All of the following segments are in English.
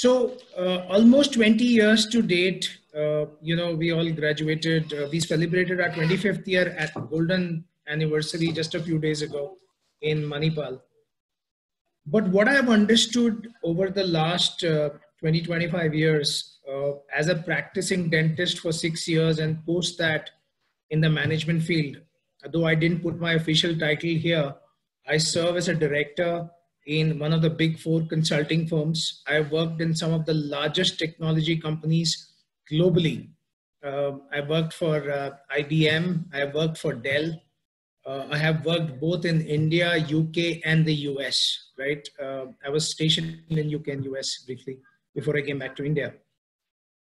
Almost 20 years to date, we all graduated. We celebrated our 25th year at Golden Anniversary just a few days ago in Manipal. But what I have understood over the last 20, 25 years as a practicing dentist for 6 years and post that in the management field, though I didn't put my official title here, I serve as a director in one of the big four consulting firms. I've worked in some of the largest technology companies globally. I worked for IBM, I worked for Dell. I have worked both in India, UK, and the US, right? I was stationed in UK and US briefly before I came back to India.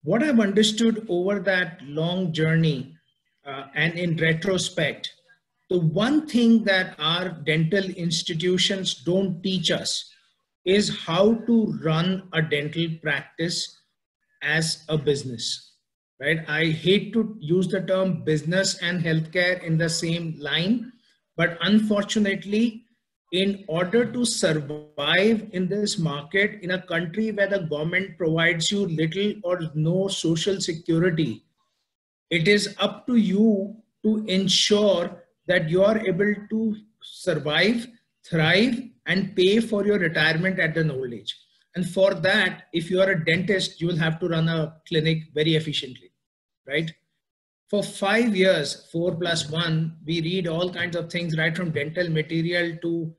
What I've understood over that long journey, and in retrospect, the one thing that our dental institutions don't teach us is how to run a dental practice as a business, right? I hate to use the term business and healthcare in the same line, but unfortunately, in order to survive in this market, in a country where the government provides you little or no social security, it is up to you to ensure that you are able to survive, thrive, and pay for your retirement at an old age. And for that, if you are a dentist, you will have to run a clinic very efficiently, right? For 5 years, 4+1, we read all kinds of things, right from dental material to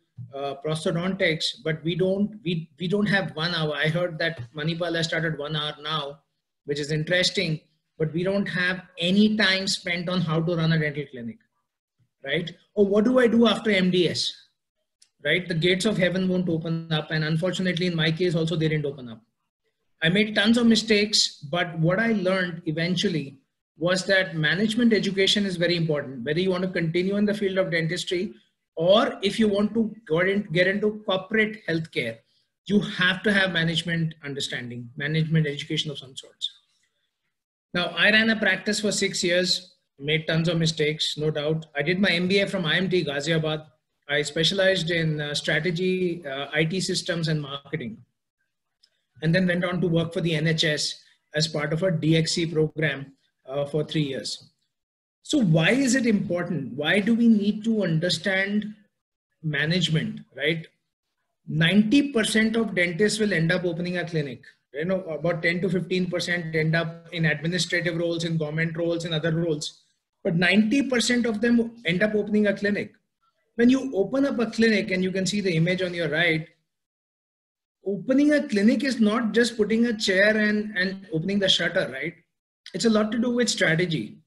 prosthodontics, but we don't have 1 hour. I heard that Manipal has started 1 hour now, which is interesting, but we don't have any time spent on how to run a dental clinic, right? Or what do I do after MDS, right? The gates of heaven won't open up. And unfortunately, in my case also, they didn't open up. I made tons of mistakes, but what I learned eventually was that management education is very important. Whether you want to continue in the field of dentistry or if you want to get into corporate healthcare, you have to have management understanding, management education of some sorts. Now, I ran a practice for 6 years, made tons of mistakes, no doubt. I did my MBA from IMT Ghaziabad. I specialized in strategy, IT systems, and marketing. And then went on to work for the NHS as part of a DXC program for 3 years. So why is it important? Why do we need to understand management, right? 90% of dentists will end up opening a clinic. You know, about 10 to 15% end up in administrative roles, in government roles, in other roles. But 90% of them end up opening a clinic. When you open up a clinic, and you can see the image on your right, opening a clinic is not just putting a chair and opening the shutter, right? It's a lot to do with strategy.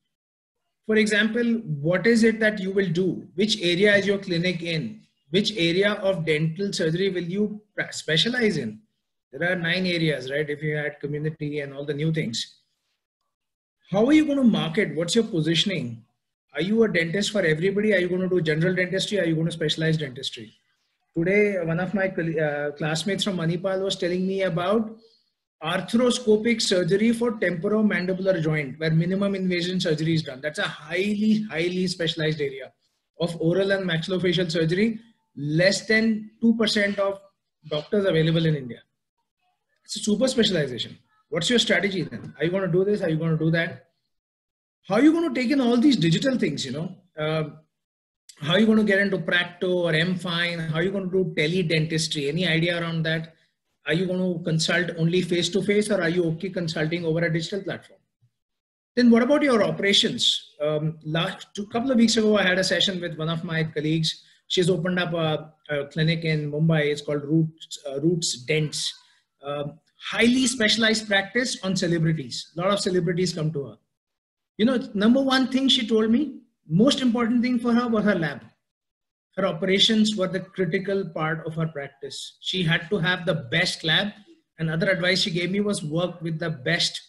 For example, what is it that you will do? Which area is your clinic in? Which area of dental surgery will you specialize in? There are 9 areas, right? If you add community and all the new things. How are you going to market? What's your positioning? Are you a dentist for everybody? Are you going to do general dentistry? Are you going to specialize dentistry? Today, one of my classmates from Manipal was telling me about arthroscopic surgery for temporomandibular joint, where minimum invasion surgery is done. That's a highly specialized area of oral and maxillofacial surgery. Less than 2% of doctors available in India. It's a super specialization. What's your strategy then? Are you going to do this? Are you going to do that? How are you going to take in all these digital things, you know? How are you going to get into Practo or M-Fine? How are you going to do tele-dentistry? Any idea around that? Are you going to consult only face-to-face, or are you okay consulting over a digital platform? Then what about your operations? Couple of weeks ago, I had a session with one of my colleagues. She's opened up a clinic in Mumbai. It's called Roots Dents. Highly specialized practice on celebrities. A lot of celebrities come to her. You know, number one thing she told me, most important thing for her was her lab. Her operations were the critical part of her practice. She had to have the best lab, and other advice she gave me was work with the best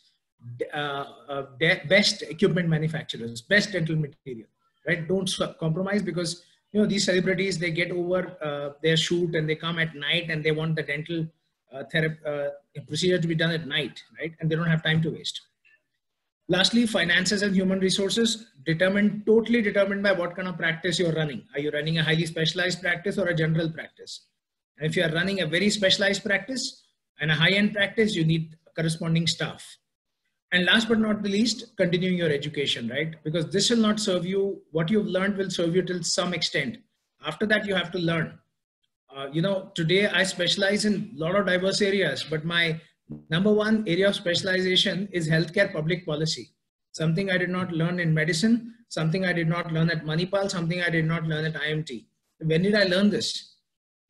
equipment manufacturers, best dental material, right? Don't compromise, because you know, these celebrities, they get over their shoot and they come at night and they want the dental procedure to be done at night, right? And they don't have time to waste. Lastly, finances and human resources, totally determined by what kind of practice you're running. Are you running a highly specialized practice or a general practice? And if you are running a very specialized practice, And a high-end practice, you need corresponding staff. And last but not the least, continuing your education, right? Because this will not serve you. What you've learned will serve you till some extent. After that, you have to learn. Today I specialize in a lot of diverse areas, but my number one area of specialization is healthcare public policy. Something I did not learn in medicine, something I did not learn at Manipal, something I did not learn at IMT. When did I learn this?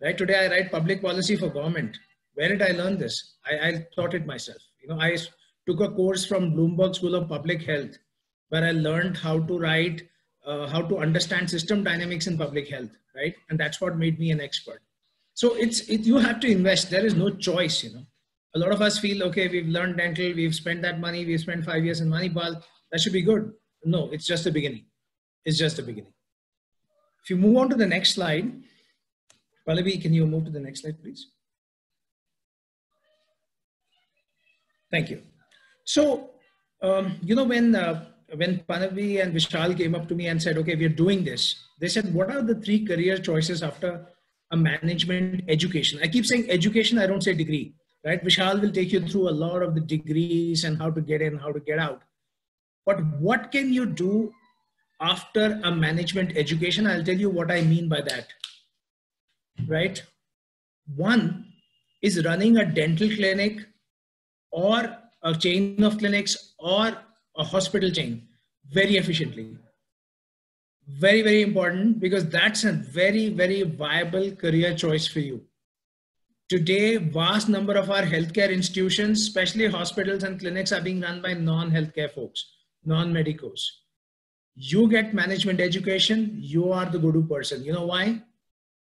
Right? Today I write public policy for government. Where did I learn this? I taught it myself. I took a course from Bloomberg School of Public Health, where I learned how to write, how to understand system dynamics in public health, right? And that's what made me an expert. So you have to invest. There is no choice, A lot of us feel, okay, we've learned dental, we've spent that money, we've spent 5 years in Manipal, that should be good. No, it's just the beginning. It's just the beginning. If you move on to the next slide, Pallavi, can you move to the next slide, please? Thank you. So, when Pallavi and Vishal came up to me and said, okay, we're doing this, they said, what are the 3 career choices after a management education? I keep saying education, I don't say degree, right? Vishal will take you through a lot of the degrees and how to get in, how to get out. But what can you do after a management education? I'll tell you what I mean by that, right? One is running a dental clinic or a chain of clinics or a hospital chain very efficiently. Very, very important, because that's a very, very viable career choice for you. Today, vast number of our healthcare institutions, especially hospitals and clinics, are being run by non-healthcare folks, non-medicos. You get management education, you are the go-to person. You know why?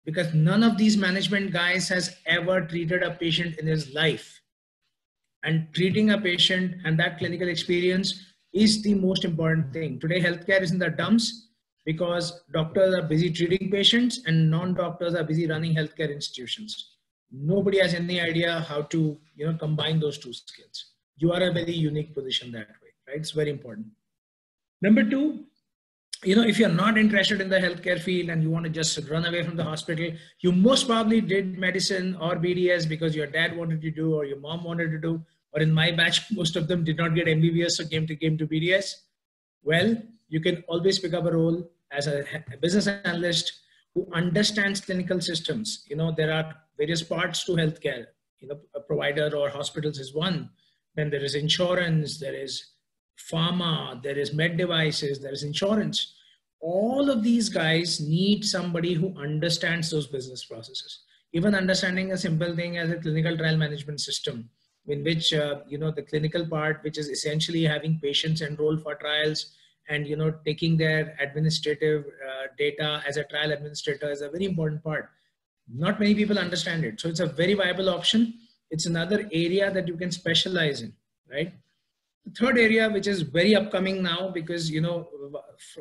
Because none of these management guys has ever treated a patient in his life. And treating a patient and that clinical experience is the most important thing. Today, healthcare is in the dumps because doctors are busy treating patients and non-doctors are busy running healthcare institutions. Nobody has any idea how to combine those 2 skills. You are a very unique position that way, right? It's very important. Number 2, if you're not interested in the healthcare field and you want to just run away from the hospital, you most probably did medicine or BDS because your dad wanted to do or your mom wanted to do, or in my batch, most of them did not get MBBS, so came to BDS. Well, you can always pick up a role as a business analyst who understands clinical systems. There are various parts to healthcare. A provider or hospitals is one. Then there is insurance, there is pharma, there is med devices, there is insurance. All of these guys need somebody who understands those business processes. Even understanding a simple thing as a clinical trial management system, in which, the clinical part, which is essentially having patients enroll for trials and, taking their administrative data as a trial administrator is a very important part. Not many people understand it. So it's a very viable option. It's another area that you can specialize in, right? The third area, which is very upcoming now, because,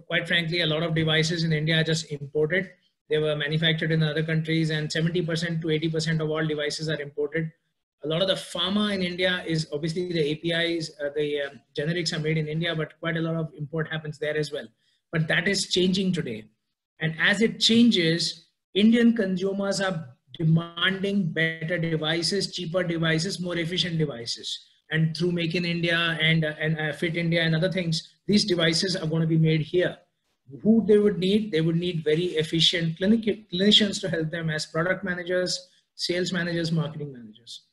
quite frankly, a lot of devices in India are just imported. They were manufactured in other countries, and 70% to 80% of all devices are imported. A lot of the pharma in India is obviously the APIs, the generics are made in India, but quite a lot of import happens there as well. But that is changing today. And as it changes, Indian consumers are demanding better devices, cheaper devices, more efficient devices. And through Make in India and Fit India and other things, these devices are going to be made here. Who they would need? They would need very efficient clinicians to help them as product managers, sales managers, marketing managers.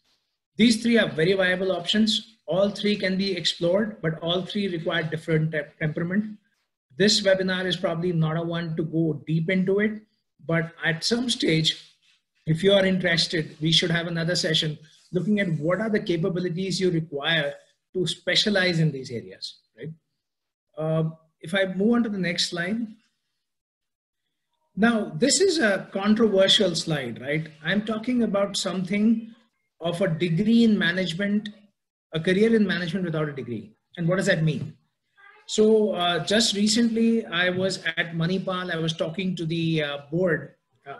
These 3 are very viable options. All 3 can be explored, but all 3 require different temperament. This webinar is probably not a one to go deep into it, but at some stage, if you are interested, we should have another session looking at what are the capabilities you require to specialize in these areas, right? If I move on to the next slide. Now, this is a controversial slide, right? I'm talking about something of a degree in management, a career in management without a degree. And what does that mean? So just recently, I was at Manipal. I was talking to the board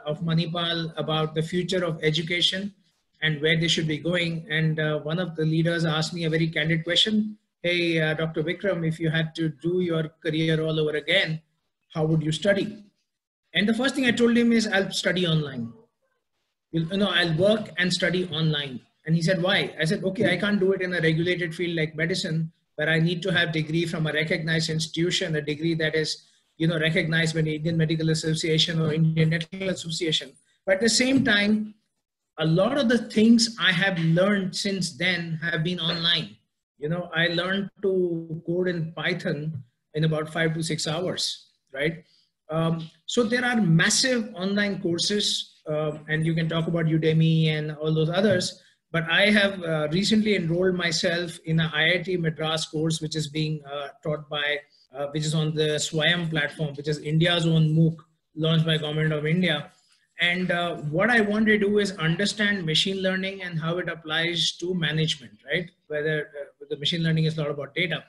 of Manipal about the future of education and where they should be going. And one of the leaders asked me a very candid question. Hey, Dr. Vikram, if you had to do your career all over again, how would you study? And the first thing I told him is I'll study online. I'll work and study online. And he said, why? I said, okay, I can't do it in a regulated field like medicine, where I need to have degree from a recognized institution, a degree that is, recognized by the Indian Medical Association or Indian Dental Association. But at the same time, a lot of the things I have learned since then have been online. I learned to code in Python in about 5 to 6 hours, right? So there are massive online courses, and you can talk about Udemy and all those others. But I have recently enrolled myself in a IIT Madras course, which is being taught by, which is on the Swayam platform, which is India's own MOOC launched by Government of India. And what I want to do is understand machine learning and how it applies to management, right? Whether the machine learning is a lot about data.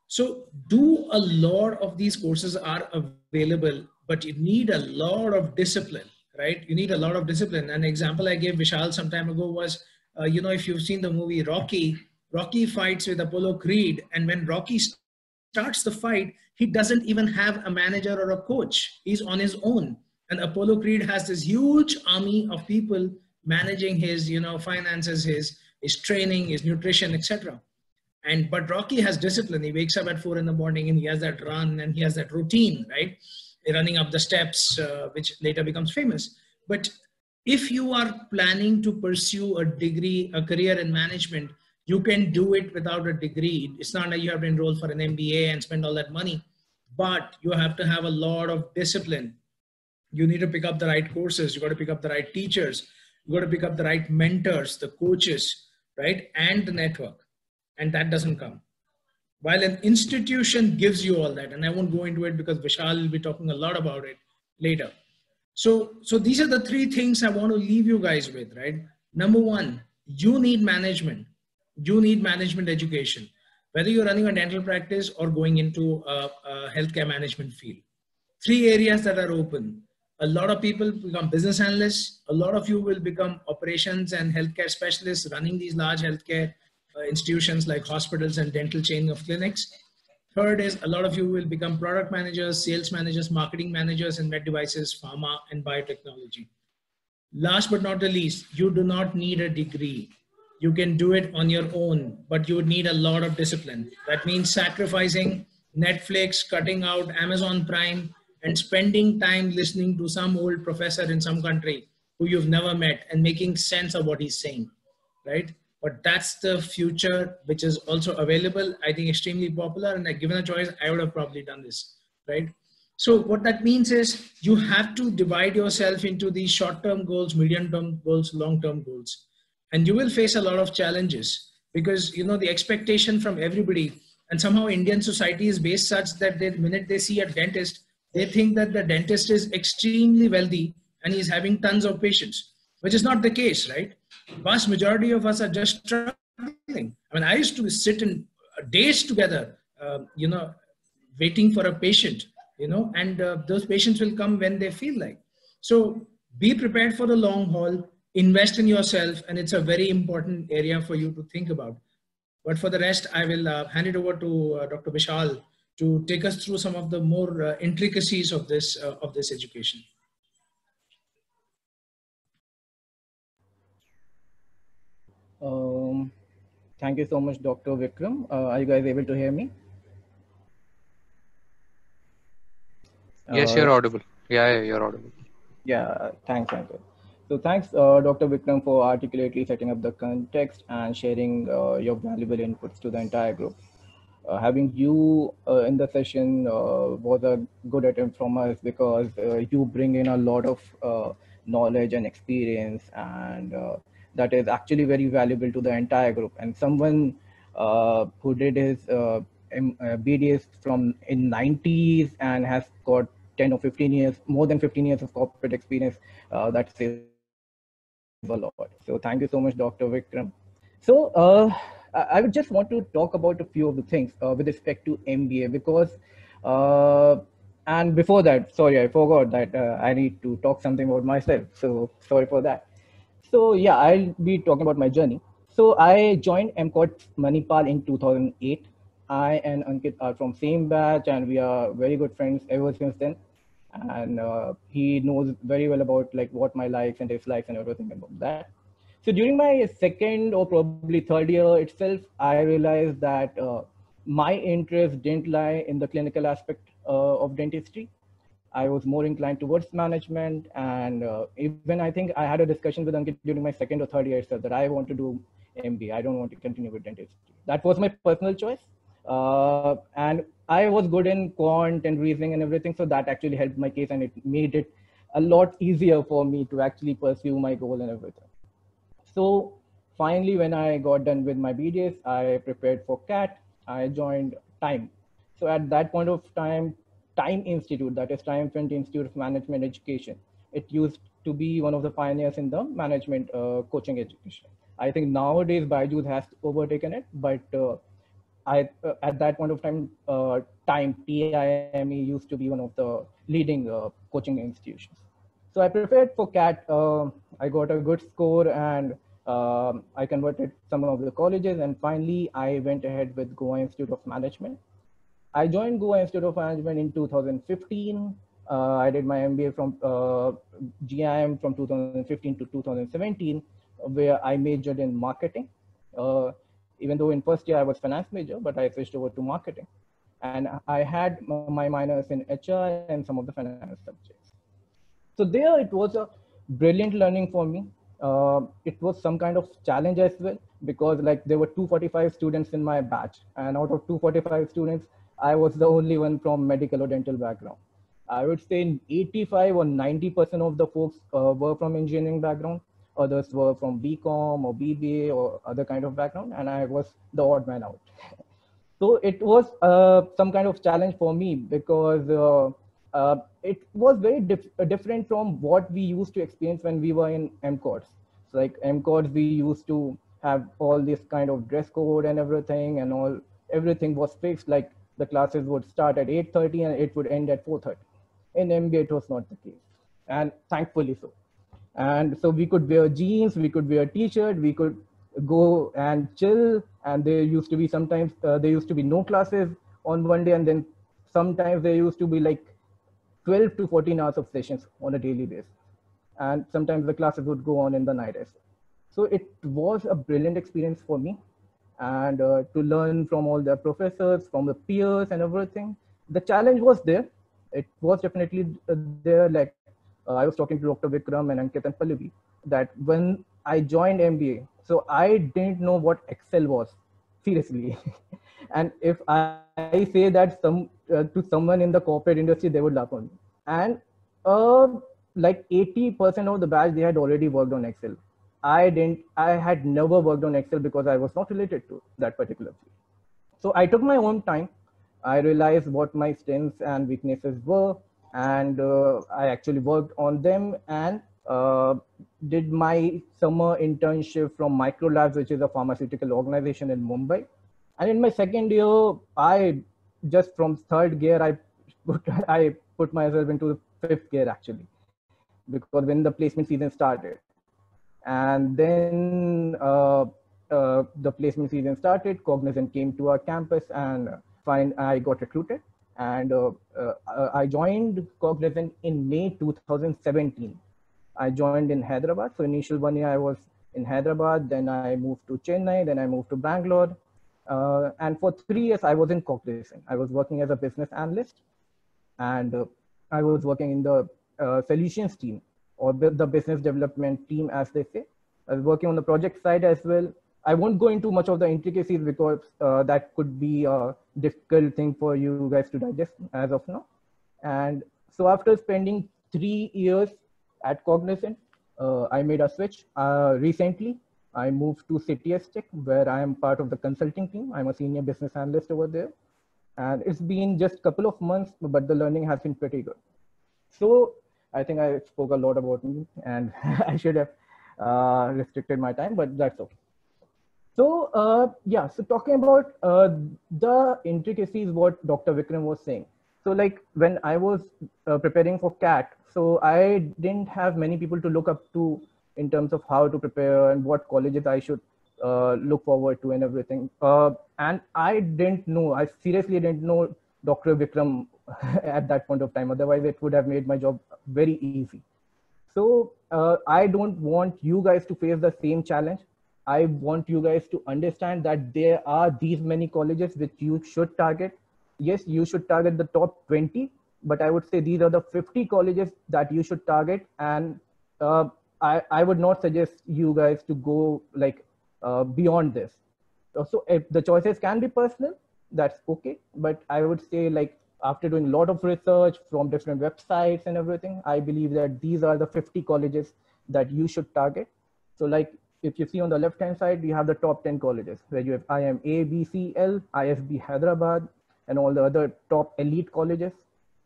So do a lot of these courses are available, but you need a lot of discipline, right? You need a lot of discipline. An example I gave Vishal some time ago was, if you've seen the movie Rocky, Rocky fights with Apollo Creed. And when Rocky starts the fight, he doesn't even have a manager or a coach. He's on his own. And Apollo Creed has this huge army of people managing his, finances, his training, his nutrition, etc. But Rocky has discipline. He wakes up at 4 in the morning and he has that run and he has that routine, right? Running up the steps, which later becomes famous. But if you are planning to pursue a degree, a career in management, you can do it without a degree. It's not like you have to enroll for an MBA and spend all that money, but you have to have a lot of discipline. You need to pick up the right courses. You got to pick up the right teachers. You got to pick up the right mentors, the coaches, right? And the network. And that doesn't come. While an institution gives you all that, and I won't go into it because Vishal will be talking a lot about it later. So these are the three things I want to leave you guys with, right? Number one, you need management. You need management education, whether you're running a dental practice or going into a healthcare management field. Three areas that are open. A lot of people become business analysts. A lot of you will become operations and healthcare specialists running these large healthcare institutions like hospitals and dental chain of clinics. Third is a lot of you will become product managers, sales managers, marketing managers in med devices, pharma, and biotechnology. Last but not the least, you do not need a degree. You can do it on your own, but you would need a lot of discipline. That means sacrificing Netflix, cutting out Amazon Prime, and spending time listening to some old professor in some country who you've never met and making sense of what he's saying, right? But that's the future, which is also available, I think extremely popular. And given a choice, I would have probably done this, right? So what that means is you have to divide yourself into these short-term goals, medium-term goals, long-term goals. And you will face a lot of challenges because, the expectation from everybody, and somehow Indian society is based such that the minute they see a dentist, they think that the dentist is extremely wealthy and he's having tons of patients, which is not the case, right? Vast majority of us are just struggling. I mean, I used to sit in days together, waiting for a patient, and those patients will come when they feel like. So be prepared for the long haul, invest in yourself, and it's a very important area for you to think about. But for the rest, I will hand it over to Dr. Vishal to take us through some of the more intricacies of this education. Thank you so much, Dr. Vikram. Are you guys able to hear me? Yes, you're audible. Yeah, you're audible. Yeah, thanks, Ankur. So thanks, Dr. Vikram, for articulately setting up the context and sharing your valuable inputs to the entire group. Having you in the session was a good attempt from us because you bring in a lot of knowledge and experience, and that is actually very valuable to the entire group. And someone who did his BDS from in 90s and has got 10 or 15 years, more than 15 years of corporate experience, that says a lot. So thank you so much, Dr. Vikram. So I would just want to talk about a few of the things with respect to MBA because, and before that, sorry, I forgot that I need to talk something about myself. So sorry for that. So yeah, I'll be talking about my journey. So I joined MCOT Manipal in 2008. I and Ankit are from same batch and we are very good friends ever since then. And he knows very well about like what my likes and dislikes and everything about that. So during my second or probably third year itself, I realized that my interest didn't lie in the clinical aspect of dentistry. I was more inclined towards management, and even I think I had a discussion with Ankit during my second or third year itself that I want to do MBA. I don't want to continue with dentistry. That was my personal choice, and I was good in quant and reasoning and everything, so that actually helped my case, and it made it a lot easier for me to actually pursue my goal and everything. So finally, when I got done with my BDS, I prepared for CAT. I joined TIME. So at that point of time, TIME Institute, that is Triumphant Institute of Management Education, it used to be one of the pioneers in the management coaching education. I think nowadays Byju's has overtaken it, but at that point of time, TIME, TIME used to be one of the leading coaching institutions. So I prepared for CAT. I got a good score, and I converted some of the colleges. And finally, I went ahead with Goa Institute of Management. I joined Goa Institute of Management in 2015. I did my MBA from GIM from 2015 to 2017, where I majored in marketing. Even though in first year I was finance major, but I switched over to marketing. And I had my minors in HR and some of the finance subjects. So there it was a brilliant learning for me. It was some kind of challenge as well, because like there were 245 students in my batch, and out of 245 students, I was the only one from medical or dental background. I would say 85 or 90% of the folks were from engineering background. Others were from BCom or BBA or other kind of background, and I was the odd man out. So it was some kind of challenge for me, because it was very different from what we used to experience when we were in MCOTs. So like MCOTs, we used to have all this kind of dress code and everything, and everything was fixed. Like the classes would start at 8:30 and it would end at 4:30. In MBA, it was not the case, and thankfully so. And so we could wear jeans, we could wear t-shirt, we could go and chill. And there used to be sometimes there used to be no classes on one day, and then sometimes there used to be like 12 to 14 hours of sessions on a daily basis, and sometimes the classes would go on in the night as well. So it was a brilliant experience for me, and to learn from all the professors, from the peers and everything. The challenge was there. It was definitely there. Like I was talking to Dr. Vikram and Ankit and Pallavi, that when I joined MBA, so I didn't know what Excel was, seriously. And if I say that to someone in the corporate industry, they would laugh on me. And like 80% of the batch, they had already worked on Excel. I had never worked on Excel because I was not related to that particular field. So I took my own time. I realized what my strengths and weaknesses were, and I actually worked on them, and did my summer internship from Microlabs, which is a pharmaceutical organization in Mumbai. And in my second year, I just from third gear, I put myself into the fifth gear actually, because when the placement season started, and then the placement season started, Cognizant came to our campus, and I got recruited, and I joined Cognizant in May 2017. I joined in Hyderabad. So initial 1 year I was in Hyderabad, then I moved to Chennai, then I moved to Bangalore. And for 3 years, I was in Cognizant. I was working as a business analyst, and I was working in the solutions team, or the business development team, as they say. I was working on the project side as well. I won't go into much of the intricacies, because that could be a difficult thing for you guys to digest as of now. And so after spending 3 years at Cognizant, I made a switch. Recently, I moved to CTS Tech, where I am part of the consulting team. I'm a senior business analyst over there. And it's been just a couple of months, but the learning has been pretty good. So I think I spoke a lot about me, and I should have restricted my time, but that's okay. So yeah, so talking about the intricacies, what Dr. Vikram was saying. So like when I was preparing for CAT, so I didn't have many people to look up to in terms of how to prepare and what colleges I should look forward to and everything. And I seriously didn't know Dr. Vikram at that point of time. Otherwise, it would have made my job very easy. So I don't want you guys to face the same challenge. I want you guys to understand that there are these many colleges which you should target. Yes, you should target the top 20, but I would say these are the 50 colleges that you should target. And I would not suggest you guys to go like beyond this. So if the choices can be personal, that's okay. But I would say, like, after doing a lot of research from different websites and everything, I believe that these are the 50 colleges that you should target. So like, if you see on the left-hand side, you have the top 10 colleges where you have IIM A, B, C, L, ISB Hyderabad, and all the other top elite colleges.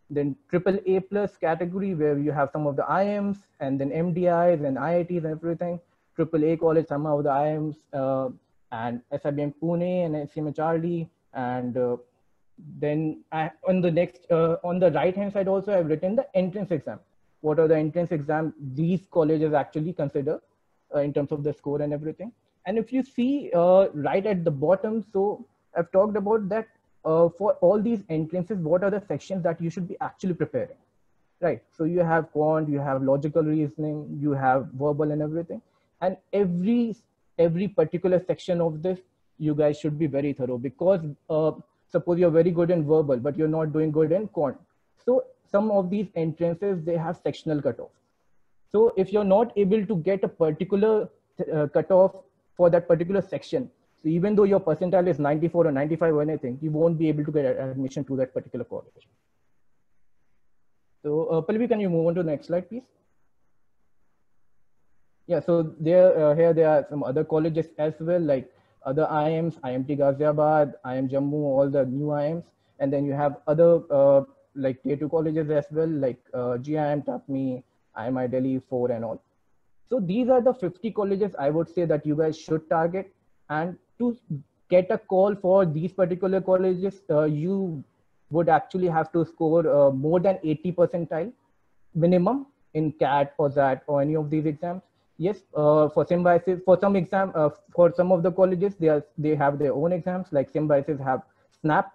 Then triple A plus category where you have some of the IIMs, and then MDIs and IITs and everything. Triple A college, some of the IIMs, and SIBM Pune and SMHRD. And then on the right hand side also, I've written the entrance exam. What are the entrance exam these colleges actually consider in terms of the score and everything. And if you see right at the bottom, so I've talked about that for all these entrances, what are the sections that you should be actually preparing, right? So you have quant, you have logical reasoning, you have verbal and everything. And every particular section of this, you guys should be very thorough, because suppose you're very good in verbal, but you're not doing good in quant. So some of these entrances, they have sectional cutoff. So if you're not able to get a particular cutoff for that particular section, so even though your percentile is 94 or 95 or anything, you won't be able to get admission to that particular college. So Pallavi, can you move on to the next slide, please? Yeah, so here there are some other colleges as well, like other IIMs, IMT Ghaziabad, IIM Jammu, all the new IIMs. And then you have other like tier 2 colleges as well, like GIM, TAPMI, IMI Delhi 4 and all. So these are the 50 colleges I would say that you guys should target. And to get a call for these particular colleges, you would actually have to score more than 80 percentile minimum in CAT or ZAT or any of these exams. Yes, for Symbiosis, for some exam, for some of the colleges, they have their own exams, like Symbiosis have SNAP,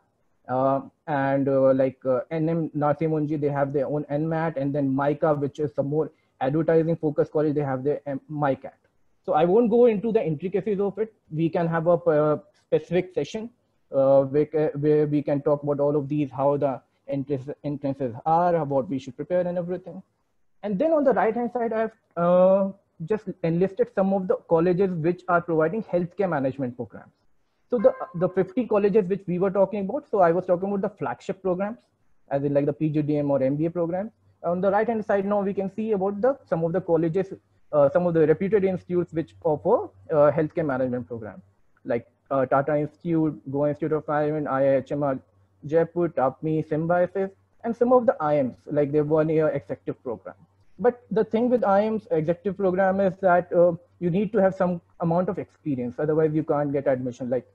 and like NM Narsee Monjee, they have their own NMAT, and then MICA, which is some more advertising focused college, they have their MICAT. So I won't go into the intricacies of it. We can have a specific session where we can talk about all of these, how the entrances are, what we should prepare and everything. And then on the right hand side, I've just enlisted some of the colleges which are providing healthcare management programs. So the 50 colleges which we were talking about, so I was talking about the flagship programs, as in like the PGDM or MBA programs. On the right hand side now, we can see about some of the colleges, some of the reputed institutes which offer healthcare management programs, like Tata Institute, Goa Institute of Management, IIHMR Jaipur, TAPMI, Symbiosis, and some of the IIMs, like their 1-year executive program. But the thing with IIM's executive program is that you need to have some amount of experience. Otherwise, you can't get admission. Like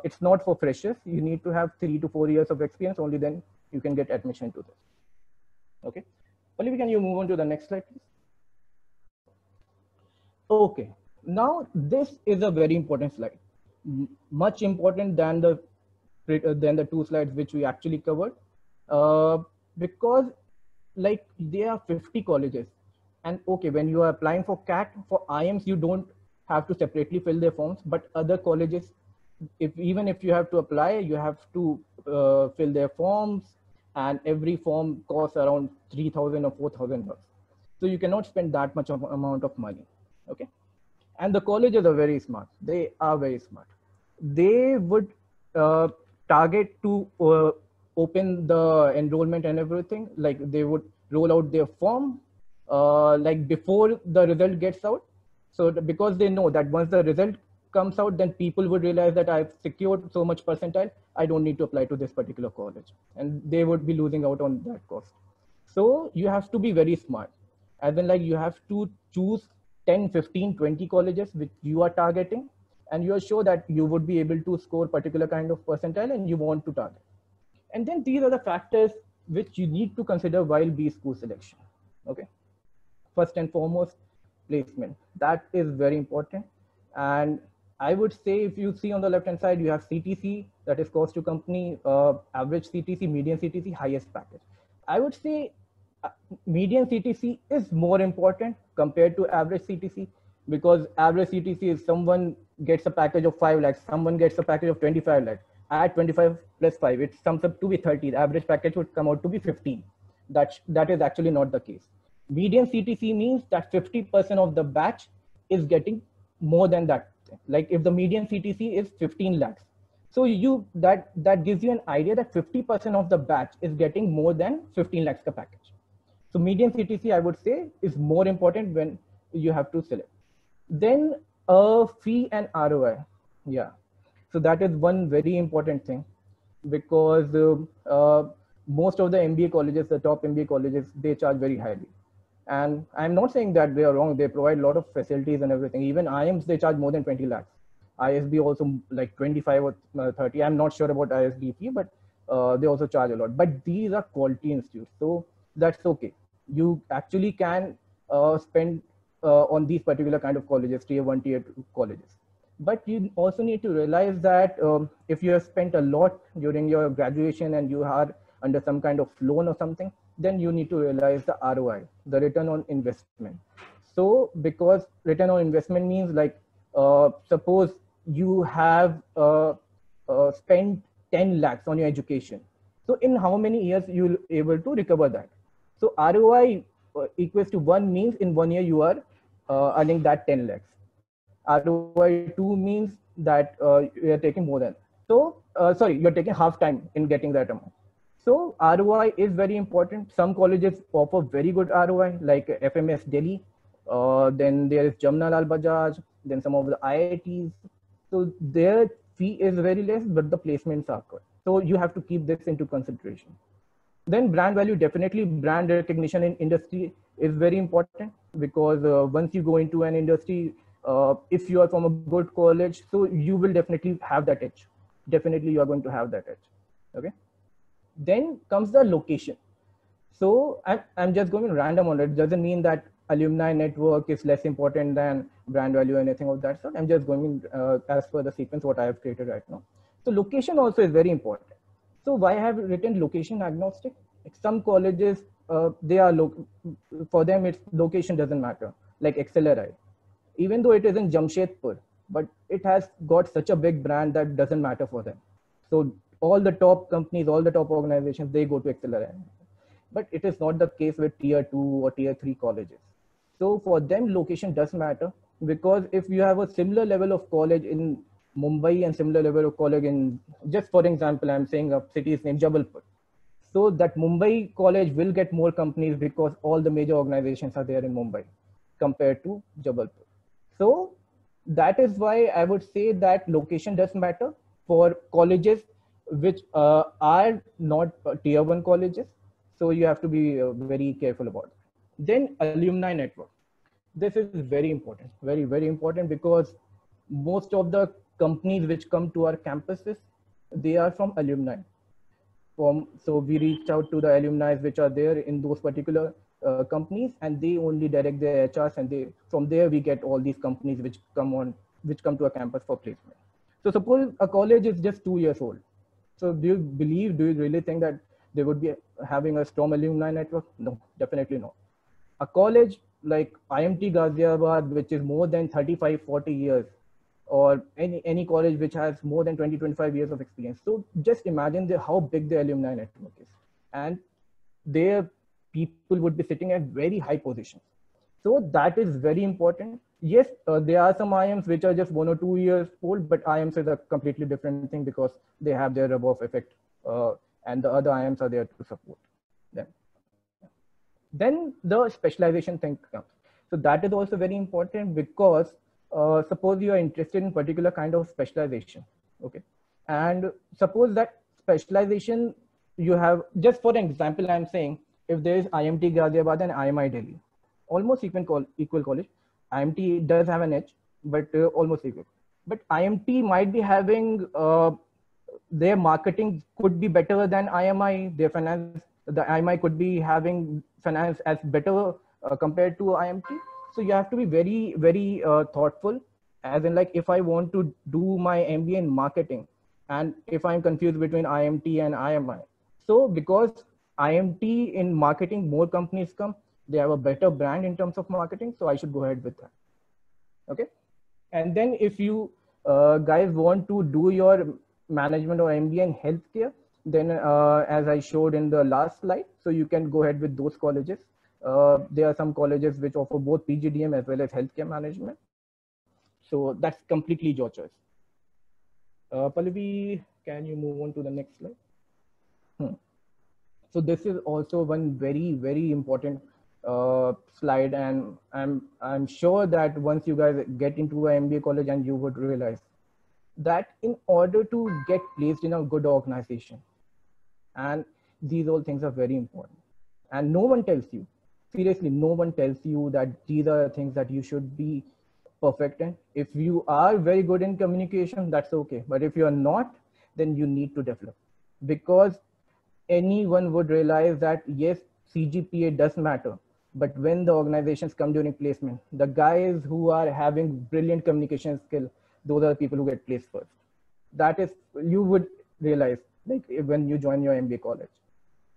it's not for freshers. You need to have 3 to 4 years of experience. Only then you can get admission to this. Okay. Pallavi, can you move on to the next slide, please? Okay. Now, this is a very important slide. Much important than the 2 slides which we actually covered. Because like there are 50 colleges, and okay, when you are applying for CAT, for IIMs, you don't have to separately fill their forms, but other colleges, even if you have to apply, you have to fill their forms, and every form costs around $3,000 or $4,000. So you cannot spend that much of amount of money. Okay. And the colleges are very smart. They are very smart. They would target to open the enrollment and everything. Like they would roll out their form like before the result gets out. So because they know that once the result comes out, then people would realize that I've secured so much percentile, I don't need to apply to this particular college, and they would be losing out on that cost. So you have to be very smart, as in like you have to choose 10, 15, 20 colleges which you are targeting, and you are sure that you would be able to score particular kind of percentile and you want to target. And then these are the factors which you need to consider while B-school selection. Okay. First and foremost, placement. That is very important. And I would say, if you see on the left-hand side, you have CTC, that is cost to company, average CTC, median CTC, highest package. I would say median CTC is more important, compared to average CTC, because average CTC is someone gets a package of 5 lakhs, someone gets a package of 25 lakhs. Add 25 plus 5, it sums up to be 30. The average package would come out to be 15. That is actually not the case. Median CTC means that 50% of the batch is getting more than that. Like if the median CTC is 15 lakhs, so that gives you an idea that 50% of the batch is getting more than 15 lakhs ka package. So median CTC, I would say, is more important when you have to select. Then fee and ROI. Yeah. So that is one very important thing, because most of the MBA colleges, the top MBA colleges, they charge very highly. And I'm not saying that they are wrong. They provide a lot of facilities and everything. Even IIMs, they charge more than 20 lakhs. ISB also like 25 or 30. I'm not sure about ISB fee, but they also charge a lot. But these are quality institutes, so that's okay. You actually can spend on these particular kind of colleges, tier 1, tier 2 colleges. But you also need to realize that if you have spent a lot during your graduation and you are under some kind of loan or something, then you need to realize the ROI, the return on investment. So because return on investment means like, suppose you have spent 10 lakhs on your education. So in how many years you will be able to recover that? So ROI equals to 1 means in 1 year you are earning that 10 lakhs. ROI 2 means that you are taking more than. So, sorry, you're taking half time in getting that amount. So ROI is very important. Some colleges offer very good ROI, like FMS Delhi. Then there is Jamnalal Bajaj, then some of the IITs. So their fee is very less, but the placements are good. So you have to keep this into consideration. Then brand value, definitely brand recognition in industry is very important, because once you go into an industry, if you are from a good college, so you will definitely have that edge. Definitely you are going to have that edge. Okay. Then comes the location. So I'm just going random on it. Doesn't mean that alumni network is less important than brand value or anything of that sort. I'm just going as per the sequence what I have created right now. So location also is very important. So why I have written location agnostic? Like some colleges, they are for them it's location doesn't matter. Like XLRI, even though it is in Jamshedpur, but it has got such a big brand that doesn't matter for them. So all the top companies, all the top organizations, they go to XLRI. But it is not the case with tier 2 or tier 3 colleges. So for them, location does matter, because if you have a similar level of college in Mumbai and similar level of college in, just for example, I'm saying a city's name, Jabalpur. So that Mumbai college will get more companies because all the major organizations are there in Mumbai compared to Jabalpur. So that is why I would say that location does matter for colleges which are not tier 1 colleges. So you have to be very careful about it. Then alumni network. This is very important, very, very important, because most of the companies which come to our campuses, they are from alumni. So we reach out to the alumni which are there in those particular companies, and they only direct their HRs, and from there we get all these companies which come to a campus for placement. So suppose a college is just 2 years old. So do you really think that they would be having a strong alumni network? No, definitely not. A college like IMT Ghaziabad, which is more than 35-40 years, or any college which has more than 20-25 years of experience. So just imagine how big the alumni network is. And their people would be sitting at very high positions. So that is very important. Yes, there are some IIMs which are just 1 or 2 years old, but IIMs is a completely different thing, because they have their rub-off effect, and the other IIMs are there to support them. Then the specialization thing comes. So that is also very important, because suppose you are interested in particular kind of specialization, okay? And suppose that specialization you have, just for example, I'm saying if there is IMT Ghaziabad and IMI Delhi, almost equal college. IMT does have an edge, but almost equal. But IMT might be having their marketing could be better than IMI. Their finance, the IMI could be having finance as better compared to IMT. So you have to be very, very thoughtful. As in, like, if I want to do my MBA in marketing, and if I'm confused between IMT and IMI, so because IMT in marketing, more companies come, they have a better brand in terms of marketing, so I should go ahead with that. Okay. And then if you guys want to do your management or MBA in healthcare, then as I showed in the last slide, so you can go ahead with those colleges. There are some colleges which offer both PGDM as well as healthcare management. So that's completely your choice. Pallavi, can you move on to the next slide? So this is also one very, very important slide, and I'm sure that once you guys get into an MBA college, and you would realize that in order to get placed in a good organization, and these all things are very important, and no one tells you, seriously, no one tells you that these are things that you should be perfect in. If you are very good in communication, that's okay, but if you are not, then you need to develop, because anyone would realize that yes, CGPA does matter, but when the organizations come during placement, the guys who are having brilliant communication skill, those are the people who get placed first. That is, you would realize like when you join your MBA college.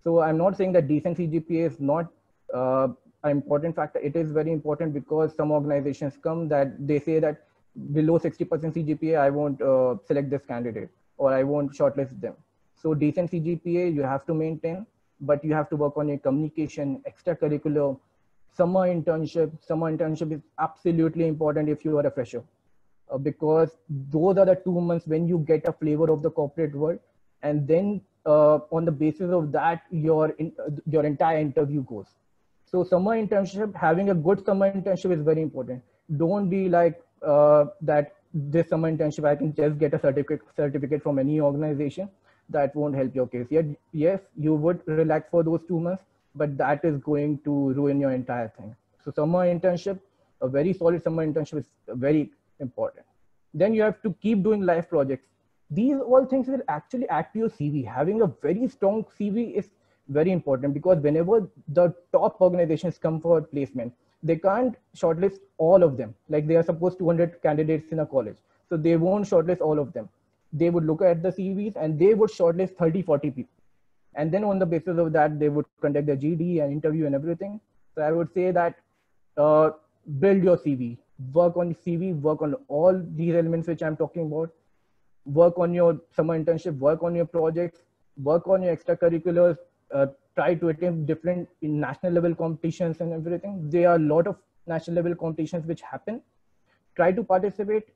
So I'm not saying that decent CGPA is not an important factor. It is very important, because some organizations come that they say that below 60% CGPA, I won't select this candidate, or I won't shortlist them. So decent CGPA you have to maintain, but you have to work on your communication, extracurricular, summer internship. Summer internship is absolutely important if you are a fresher, because those are the 2 months when you get a flavor of the corporate world, and then on the basis of that, your entire interview goes. So summer internship, having a good summer internship is very important. Don't be like that this summer internship I can just get a certificate from any organization. That won't help your case. Yet, yes, you would relax for those 2 months, but that is going to ruin your entire thing. So summer internship, a very solid summer internship is very important. Then you have to keep doing live projects. These all things will actually add to your CV. Having a very strong CV is very important, because whenever the top organizations come for placement, they can't shortlist all of them. Like, they are supposed 200 candidates in a college, so they won't shortlist all of them. They would look at the CVs and they would shortlist 30, 40 people. And then on the basis of that, they would conduct the GD and interview and everything. So I would say that build your CV, work on CV, work on all these elements which I'm talking about, work on your summer internship, work on your projects, work on your extracurriculars, try to attend different national level competitions and everything. There are a lot of national level competitions which happen. Try to participate,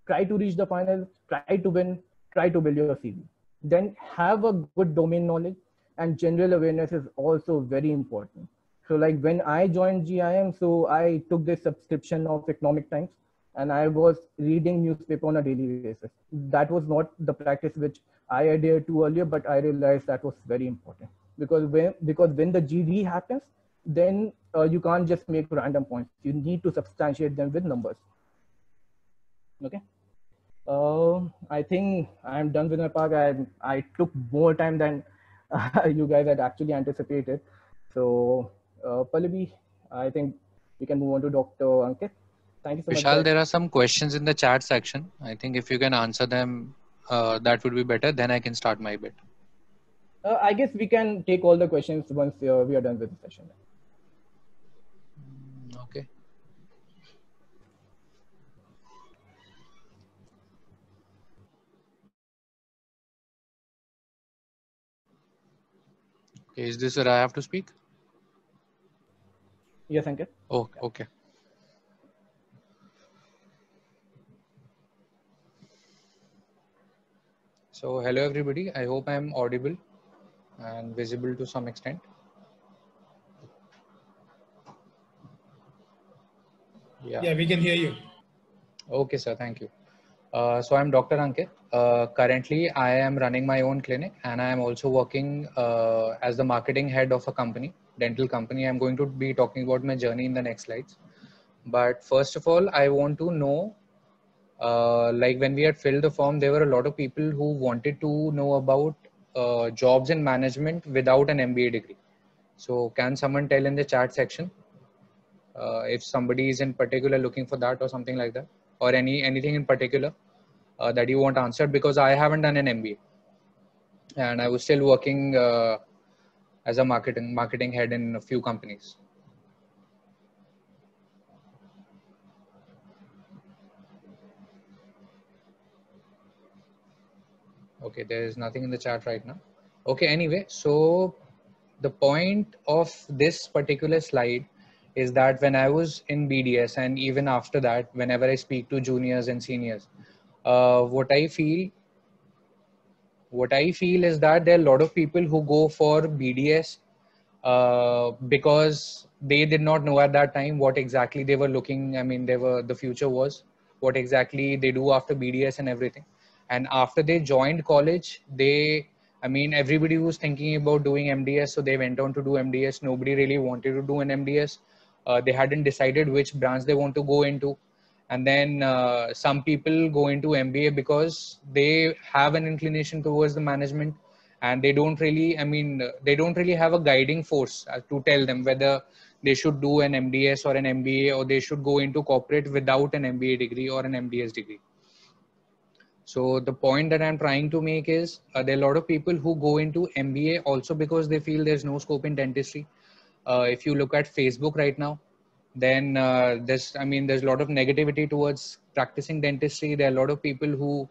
try to reach the finals, try to win, try to build your CV. Then have a good domain knowledge, and general awareness is also very important. So like when I joined GIM, so I took this subscription of Economic Times, and I was reading newspaper on a daily basis. That was not the practice which I adhered to earlier, but I realized that was very important, because when the GD happens, then you can't just make random points. You need to substantiate them with numbers. Okay. I think I'm done with my part. I took more time than you guys had actually anticipated. So Pallavi, I think we can move on to Dr. Ankit. Thank you so much. Vishal, there are some questions in the chat section. I think if you can answer them, that would be better. Then I can start my bit. I guess we can take all the questions once we are done with the session. Okay. Okay, is this where I have to speak? Yes, Ankit. Oh, okay. So hello everybody. I hope I am audible and visible to some extent. Yeah, we can hear you. Okay, sir. Thank you. So I'm Dr. Ankit. Currently, I am running my own clinic, and I am also working as the marketing head of a company, dental company. I'm going to be talking about my journey in the next slides. But first of all, I want to know, like when we had filled the form, there were a lot of people who wanted to know about jobs in management without an MBA degree. So can someone tell in the chat section if somebody is in particular looking for that or something like that, or anything in particular that you want answered? Because I haven't done an MBA, and I was still working as a marketing head in a few companies. Okay, there is nothing in the chat right now. Okay, anyway, so the point of this particular slide is that when I was in BDS and even after that, whenever I speak to juniors and seniors, what I feel is that there are a lot of people who go for BDS because they did not know at that time what exactly they were looking. I mean, the future was what exactly they do after BDS and everything. And after they joined college, I mean, everybody was thinking about doing MDS, so they went on to do MDS. Nobody really wanted to do an MDS. They hadn't decided which branch they want to go into. And then some people go into MBA because they have an inclination towards the management, and they don't really, they don't really have a guiding force to tell them whether they should do an MDS or an MBA, or they should go into corporate without an MBA degree or an MDS degree. So the point that I'm trying to make is there are a lot of people who go into MBA also because they feel there's no scope in dentistry. If you look at Facebook right now, then there's a lot of negativity towards practicing dentistry. There are a lot of people who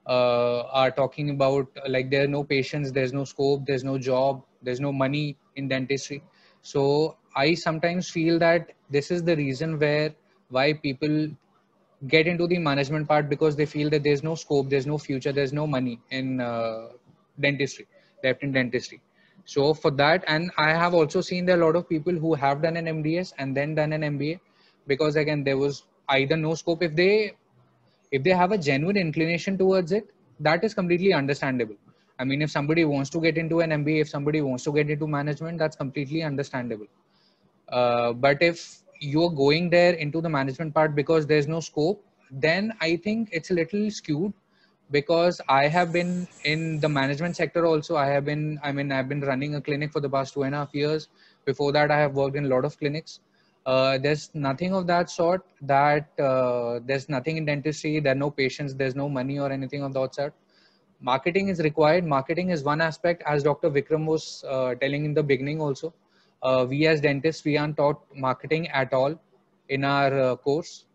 are talking about like there are no patients, there's no scope, there's no job, there's no money in dentistry. So I sometimes feel that this is the reason why people get into the management part, because they feel that there's no scope, there's no future, there's no money in dentistry, left in dentistry. So for that, and I have also seen there are a lot of people who have done an MDS and then done an MBA, because again there was either no scope. If they have a genuine inclination towards it, that is completely understandable. I mean, if somebody wants to get into an MBA, if somebody wants to get into management, that's completely understandable. But if you're going there into the management part because there's no scope, then I think it's a little skewed. Because I have been in the management sector also. I've been running a clinic for the past 2.5 years. Before that, I have worked in a lot of clinics. There's nothing of that sort, that there's nothing in dentistry, there are no patients, there's no money or anything of that sort. Marketing is required. Marketing is one aspect, as Dr. Vikram was telling in the beginning also. We as dentists, we aren't taught marketing at all in our course.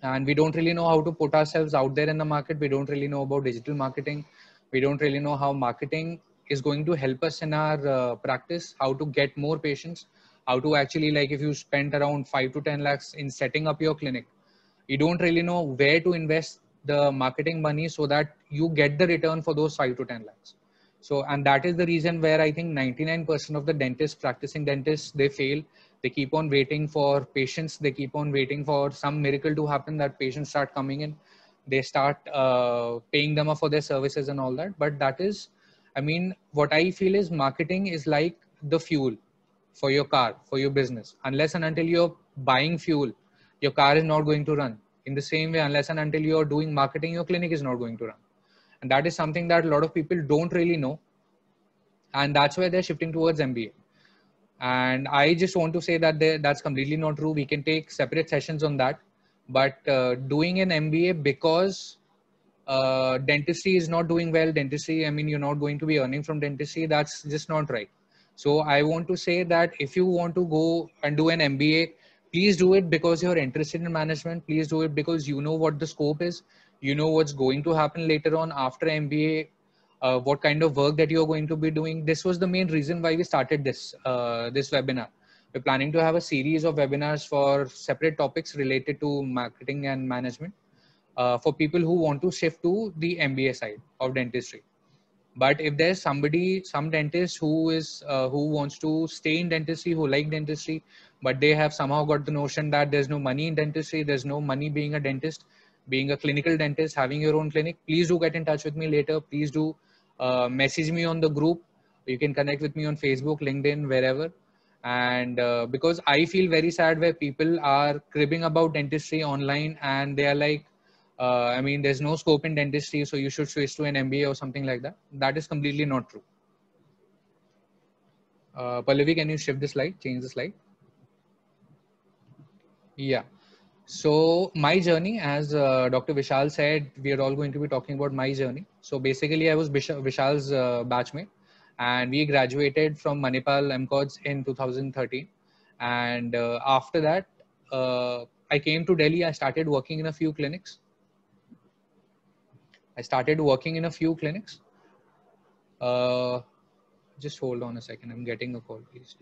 And we don't really know how to put ourselves out there in the market. We don't really know about digital marketing. We don't really know how marketing is going to help us in our practice, how to get more patients, how to actually, like, if you spend around 5 to 10 lakhs in setting up your clinic, you don't really know where to invest the marketing money so that you get the return for those 5 to 10 lakhs. So, and that is the reason where I think 99% of the dentists, practicing dentists, they fail. They keep on waiting for patients. They keep on waiting for some miracle to happen, that patients start coming in. They start paying them for their services and all that. But that is, what I feel is marketing is like the fuel for your car, for your business. Unless and until you're buying fuel, your car is not going to run. In the same way, unless and until you're doing marketing, your clinic is not going to run. And that is something that a lot of people don't really know. And that's why they're shifting towards MBA. And I just want to say that that's completely not true. We can take separate sessions on that. But doing an MBA because dentistry is not doing well, dentistry, you're not going to be earning from dentistry, that's just not right. So I want to say that if you want to go and do an MBA, please do it because you're interested in management. Please do it because you know what the scope is. You know what's going to happen later on after MBA, what kind of work that you're going to be doing. This was the main reason why we started this webinar. We're planning to have a series of webinars for separate topics related to marketing and management for people who want to shift to the MBA side of dentistry. But if there's some dentist who wants to stay in dentistry, who like dentistry, but they have somehow got the notion that there's no money in dentistry, there's no money being a dentist, being a clinical dentist, having your own clinic, please do get in touch with me later. Please do message me on the group. You can connect with me on Facebook, LinkedIn, wherever. And because I feel very sad where people are cribbing about dentistry online and they are like, there's no scope in dentistry, so you should switch to an MBA or something like that. That is completely not true. Pallavi, can you shift the slide, change the slide? Yeah. So my journey, as Dr. Vishal said, we are all going to be talking about my journey. So basically, I was Vishal's batchmate, and we graduated from Manipal MCODs in 2013. And after that, I came to Delhi. I started working in a few clinics. I started working in a few clinics. Just hold on a second. I'm getting a call, please.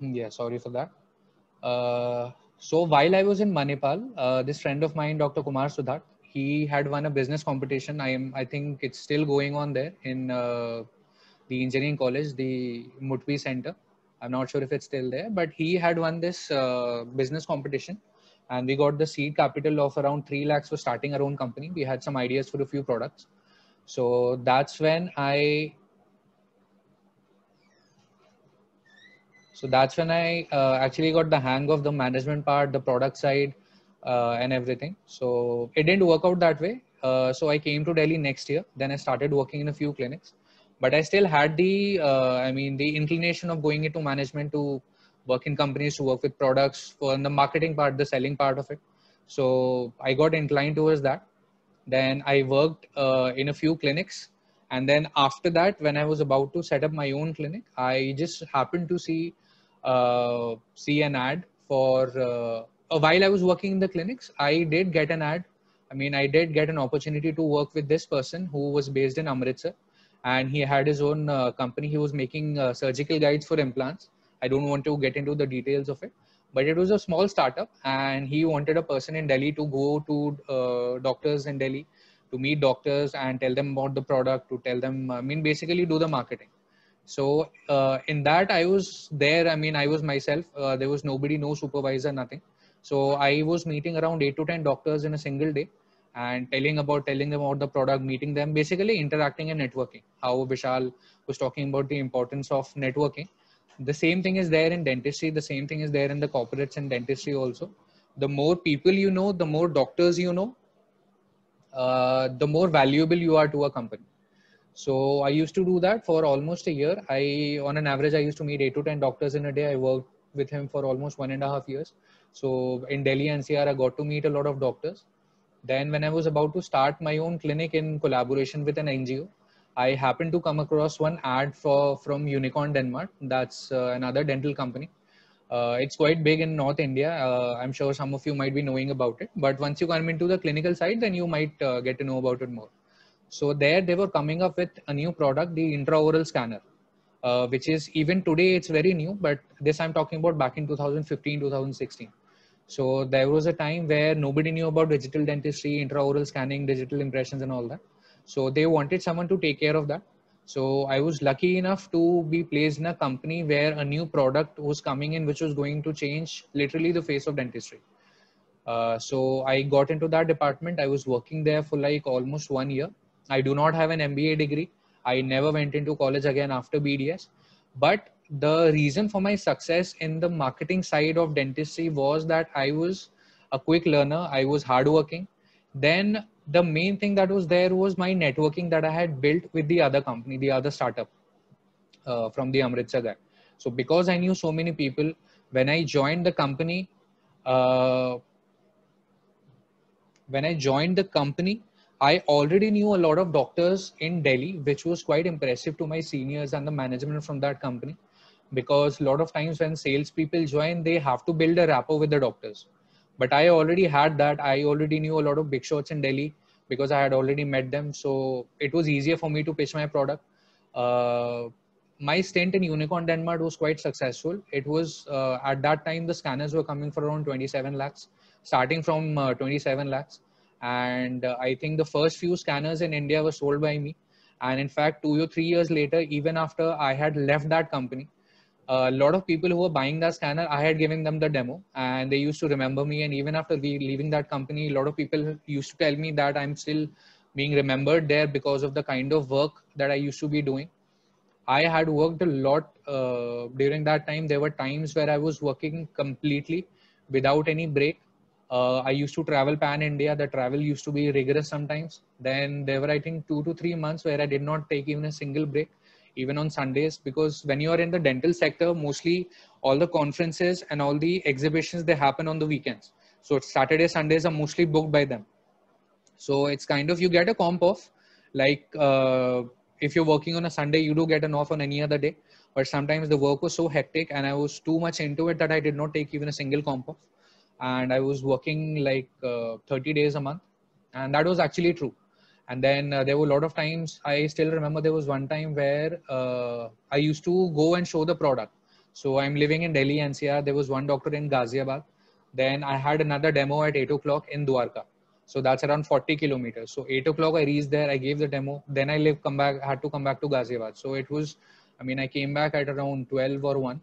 Yeah, sorry for that. So while I was in Manipal, this friend of mine, Dr. Kumar Sudhat, he had won a business competition. I think it's still going on there in the engineering college, the Mutvi Center. I'm not sure if it's still there, but he had won this business competition, and we got the seed capital of around 3 lakhs for starting our own company. We had some ideas for a few products. So that's when I actually got the hang of the management part, the product side, and everything. So it didn't work out that way. So I came to Delhi next year. Then I started working in a few clinics, but I still had the inclination of going into management, to work in companies, to work with products, for the marketing part, the selling part of it. So I got inclined towards that. Then I worked in a few clinics. And then after that, when I was about to set up my own clinic, I just happened to see an ad for while I was working in the clinics. I did get an ad. I did get an opportunity to work with this person who was based in Amritsar, and he had his own company. He was making surgical guides for implants. I don't want to get into the details of it, but it was a small startup, and he wanted a person in Delhi to go to doctors in Delhi, to meet doctors and tell them about the product, to tell them, basically do the marketing. So in that, I was there. I was myself. There was nobody, no supervisor, nothing. So I was meeting around 8 to 10 doctors in a single day, and telling them about the product, meeting them, basically interacting and networking. How Vishal was talking about the importance of networking. The same thing is there in dentistry. The same thing is there in the corporates and dentistry also. The more people you know, the more doctors you know, the more valuable you are to a company. So I used to do that for almost a year. On an average, I used to meet 8 to 10 doctors in a day. I worked with him for almost 1.5 years. So in Delhi NCR, I got to meet a lot of doctors. Then when I was about to start my own clinic in collaboration with an NGO, I happened to come across one ad from Unicorn Denmark. That's another dental company. It's quite big in North India. I'm sure some of you might be knowing about it. But once you come into the clinical side, then you might get to know about it more. So there they were coming up with a new product, the intraoral scanner, which is, even today, it's very new, but this I'm talking about back in 2015, 2016. So there was a time where nobody knew about digital dentistry, intraoral scanning, digital impressions and all that. So they wanted someone to take care of that. So I was lucky enough to be placed in a company where a new product was coming in, which was going to change literally the face of dentistry. So I got into that department. I was working there for like almost 1 year. I do not have an MBA degree. I never went into college again after BDS. But the reason for my success in the marketing side of dentistry was that I was a quick learner. I was hardworking. Then the main thing that was there was my networking that I had built with the other company, the other startup from the Amritsar guy. So because I knew so many people, when I joined the company, uh, I already knew a lot of doctors in Delhi, which was quite impressive to my seniors and the management from that company. Because a lot of times when salespeople join, they have to build a rapport with the doctors. But I already had that. I already knew a lot of big shots in Delhi because I had already met them. So it was easier for me to pitch my product. Uh, my stint in Unicorn Denmark was quite successful. It was at that time, the scanners were coming for around 27 lakhs, starting from 27 lakhs. And I think the first few scanners in India were sold by me. And in fact, 2 or 3 years later, even after I had left that company, a lot of people who were buying that scanner, I had given them the demo and they used to remember me. And even after leaving that company, a lot of people used to tell me that I'm still being remembered there because of the kind of work that I used to be doing. I had worked a lot during that time. There were times where I was working completely without any break. I used to travel pan India. The travel used to be rigorous sometimes. Then there were, I think, 2 to 3 months where I did not take even a single break, even on Sundays, because when you are in the dental sector, mostly all the conferences and all the exhibitions, they happen on the weekends. So Saturday, Sundays are mostly booked by them. So it's kind of, you get a comp off, like if you're working on a Sunday, you do get an off on any other day. But sometimes the work was so hectic and I was too much into it that I did not take even a single comp off. And I was working like 30 days a month. And that was actually true. And then there were a lot of times, I still remember there was one time where I used to go and show the product. So I'm living in Delhi NCR. There was one doctor in Ghaziabad. Then I had another demo at 8 o'clock in Dwarka. So that's around 40 kilometers. So 8 o'clock I reached there, I gave the demo. Then I had to come back to Ghaziabad. So it was, I came back at around 12 or 1.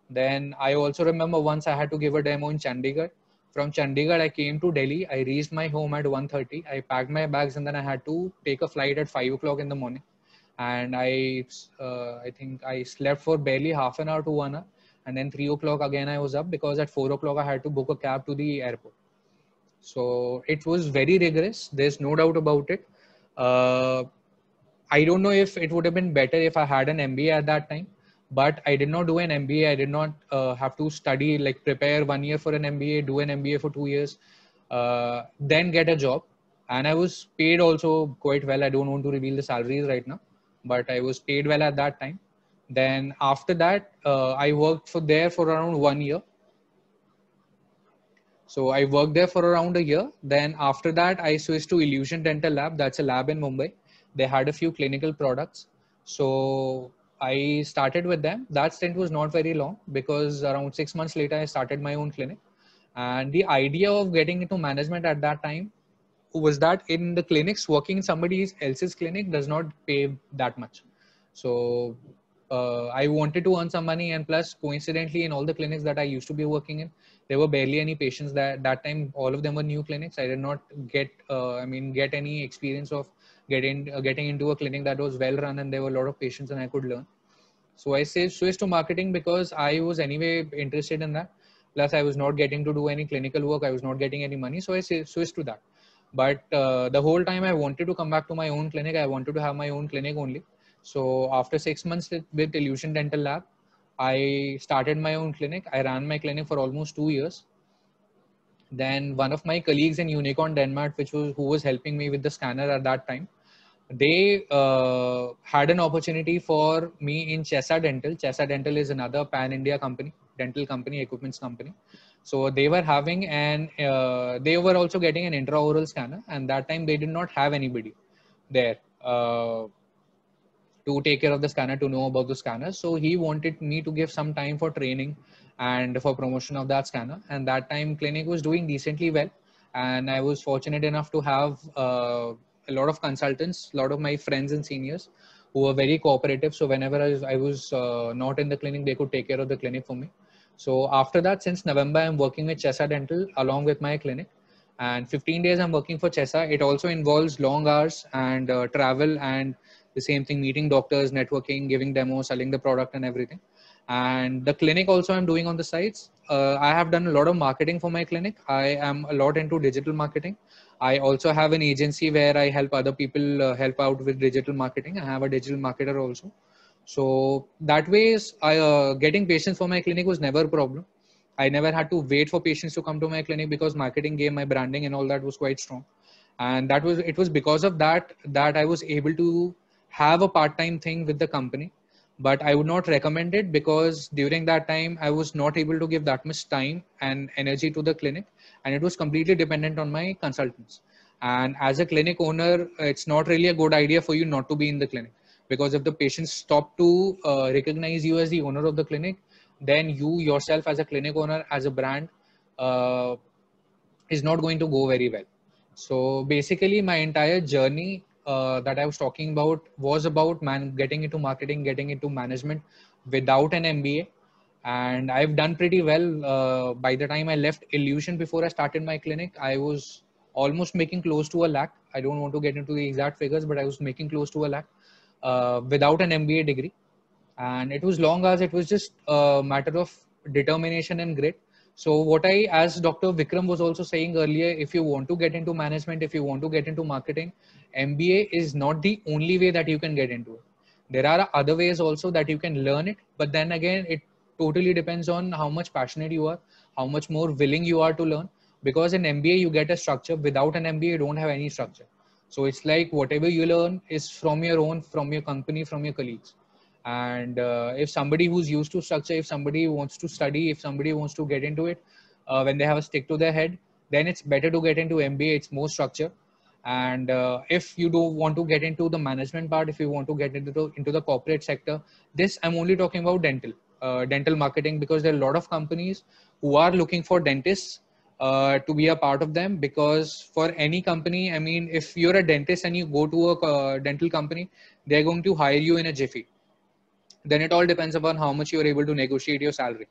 Then I also remember once I had to give a demo in Chandigarh. From Chandigarh, I came to Delhi. I reached my home at 1:30. I packed my bags and then I had to take a flight at 5 o'clock in the morning. And I think I slept for barely half an hour to 1 hour. And then 3 o'clock again I was up because at 4 o'clock I had to book a cab to the airport. So it was very rigorous. There's no doubt about it. I don't know if it would have been better if I had an MBA at that time, but I did not do an MBA. I did not have to study, like prepare 1 year for an MBA, do an MBA for 2 years, then get a job. And I was paid also quite well. I don't want to reveal the salaries right now, but I was paid well at that time. Then after that, I worked there for around 1 year. So I worked there for around a year. Then after that, I switched to Illusion Dental Lab. That's a lab in Mumbai. They had a few clinical products. So I started with them. That stint was not very long because around 6 months later, I started my own clinic. And the idea of getting into management at that time was that in the clinics, working in somebody else's clinic does not pay that much. So I wanted to earn some money, and plus coincidentally in all the clinics that I used to be working in, there were barely any patients. That time all of them were new clinics. I did not get get any experience of getting into a clinic that was well run and there were a lot of patients and I could learn. So I switched to marketing because I was anyway interested in that. Plus I was not getting to do any clinical work. I was not getting any money. So I switched to that. But the whole time I wanted to come back to my own clinic. I wanted to have my own clinic only. So after 6 months with Illusion Dental Lab, I started my own clinic. I ran my clinic for almost 2 years. Then one of my colleagues in Unicorn Denmark, who was helping me with the scanner at that time, they had an opportunity for me in Chessa Dental. Chessa Dental is another pan-India company, dental company, equipments company. So they were having they were also getting an intraoral scanner, and that time they did not have anybody there to take care of the scanner, to know about the scanner. So he wanted me to give some time for training and for promotion of that scanner. And that time clinic was doing decently well. And I was fortunate enough to have a lot of consultants, a lot of my friends and seniors who were very cooperative. So whenever I was not in the clinic, they could take care of the clinic for me. So after that, since November, I'm working with Chessa Dental along with my clinic. And 15 days I'm working for Chessa. It also involves long hours and travel, and the same thing, meeting doctors, networking, giving demos, selling the product and everything. And the clinic also I'm doing on the sides. I have done a lot of marketing for my clinic. I am a lot into digital marketing. I also have an agency where I help other people help out with digital marketing. I have a digital marketer also. So that way, getting patients for my clinic was never a problem. I never had to wait for patients to come to my clinic because marketing game, my branding and all that was quite strong. And it was because of that I was able to have a part-time thing with the company. But I would not recommend it because during that time, I was not able to give that much time and energy to the clinic. And it was completely dependent on my consultants. And as a clinic owner, it's not really a good idea for you not to be in the clinic. Because if the patients stop to recognize you as the owner of the clinic, then you yourself as a clinic owner, as a brand, is not going to go very well. So basically my entire journey that I was talking about was about getting into marketing, getting into management without an MBA. And I've done pretty well. By the time I left Illusion, before I started my clinic, I was almost making close to 1 lakh. I don't want to get into the exact figures, but I was making close to 1 lakh without an MBA degree. And it was long hours. It was just a matter of determination and grit. So what as Dr. Vikram was also saying earlier, if you want to get into management, if you want to get into marketing, MBA is not the only way that you can get into it. There are other ways also that you can learn it. But then again, it totally depends on how much passionate you are, how much more willing you are to learn. because in MBA you get a structure. Without an MBA, you don't have any structure. So it's like whatever you learn is from your own, from your company, from your colleagues. And if somebody who's used to structure, if somebody wants to study, if somebody wants to get into it, when they have a stick to their head, then it's better to get into MBA. It's more structure. And if you do want to get into the management part, if you want to get into the corporate sector, this I'm only talking about dental marketing, because there are a lot of companies who are looking for dentists to be a part of them. Because for any company, I mean, if you're a dentist and you go to a dental company, they're going to hire you in a jiffy. Then it all depends upon how much you're able to negotiate your salary.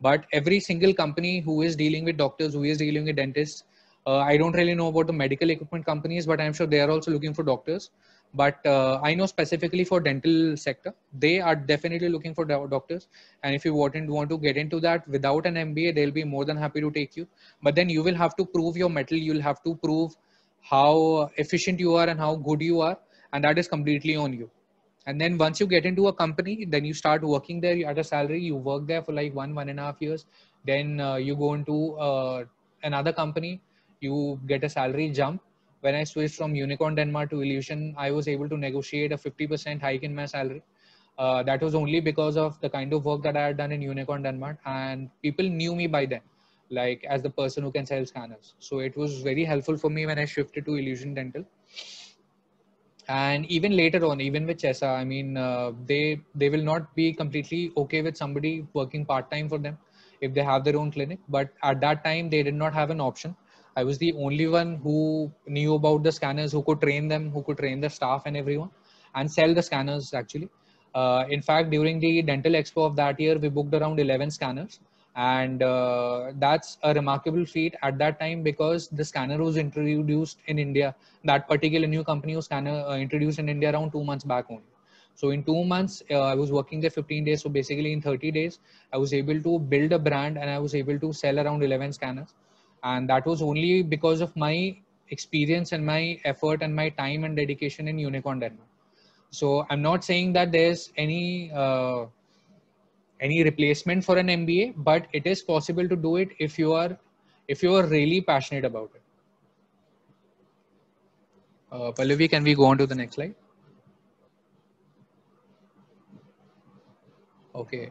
But every single company who is dealing with doctors, who is dealing with dentists, I don't really know about the medical equipment companies, but I'm sure they are also looking for doctors. But I know specifically for dental sector, they are definitely looking for doctors. And if you want to get into that without an MBA, they'll be more than happy to take you. But then you will have to prove your mettle. You'll have to prove how efficient you are and how good you are. And that is completely on you. And then once you get into a company, then you start working there at a salary. You work there for like 1.5 years. Then you go into another company. You get a salary jump. When I switched from Unicorn Denmark to Illusion, I was able to negotiate a 50% hike in my salary. That was only because of the kind of work that I had done in Unicorn Denmark, and people knew me by then, like as the person who can sell scanners. So it was very helpful for me when I shifted to Illusion Dental. And even later on, even with Chessa, I mean, they will not be completely okay with somebody working part-time for them if they have their own clinic. But at that time, they did not have an option. I was the only one who knew about the scanners, who could train them, who could train the staff and everyone, and sell the scanners actually. In fact, during the dental expo of that year, we booked around 11 scanners. And that's a remarkable feat at that time, because the scanner was introduced in India. That particular new company was introduced in India around 2 months back only. So in 2 months, I was working there 15 days. So basically in 30 days, I was able to build a brand and I was able to sell around 11 scanners. And that was only because of my experience and my effort and my time and dedication in Unicorn Denmark. So I'm not saying that there's any replacement for an MBA, but it is possible to do it if you are really passionate about it. Pallavi, can we go on to the next slide? Okay.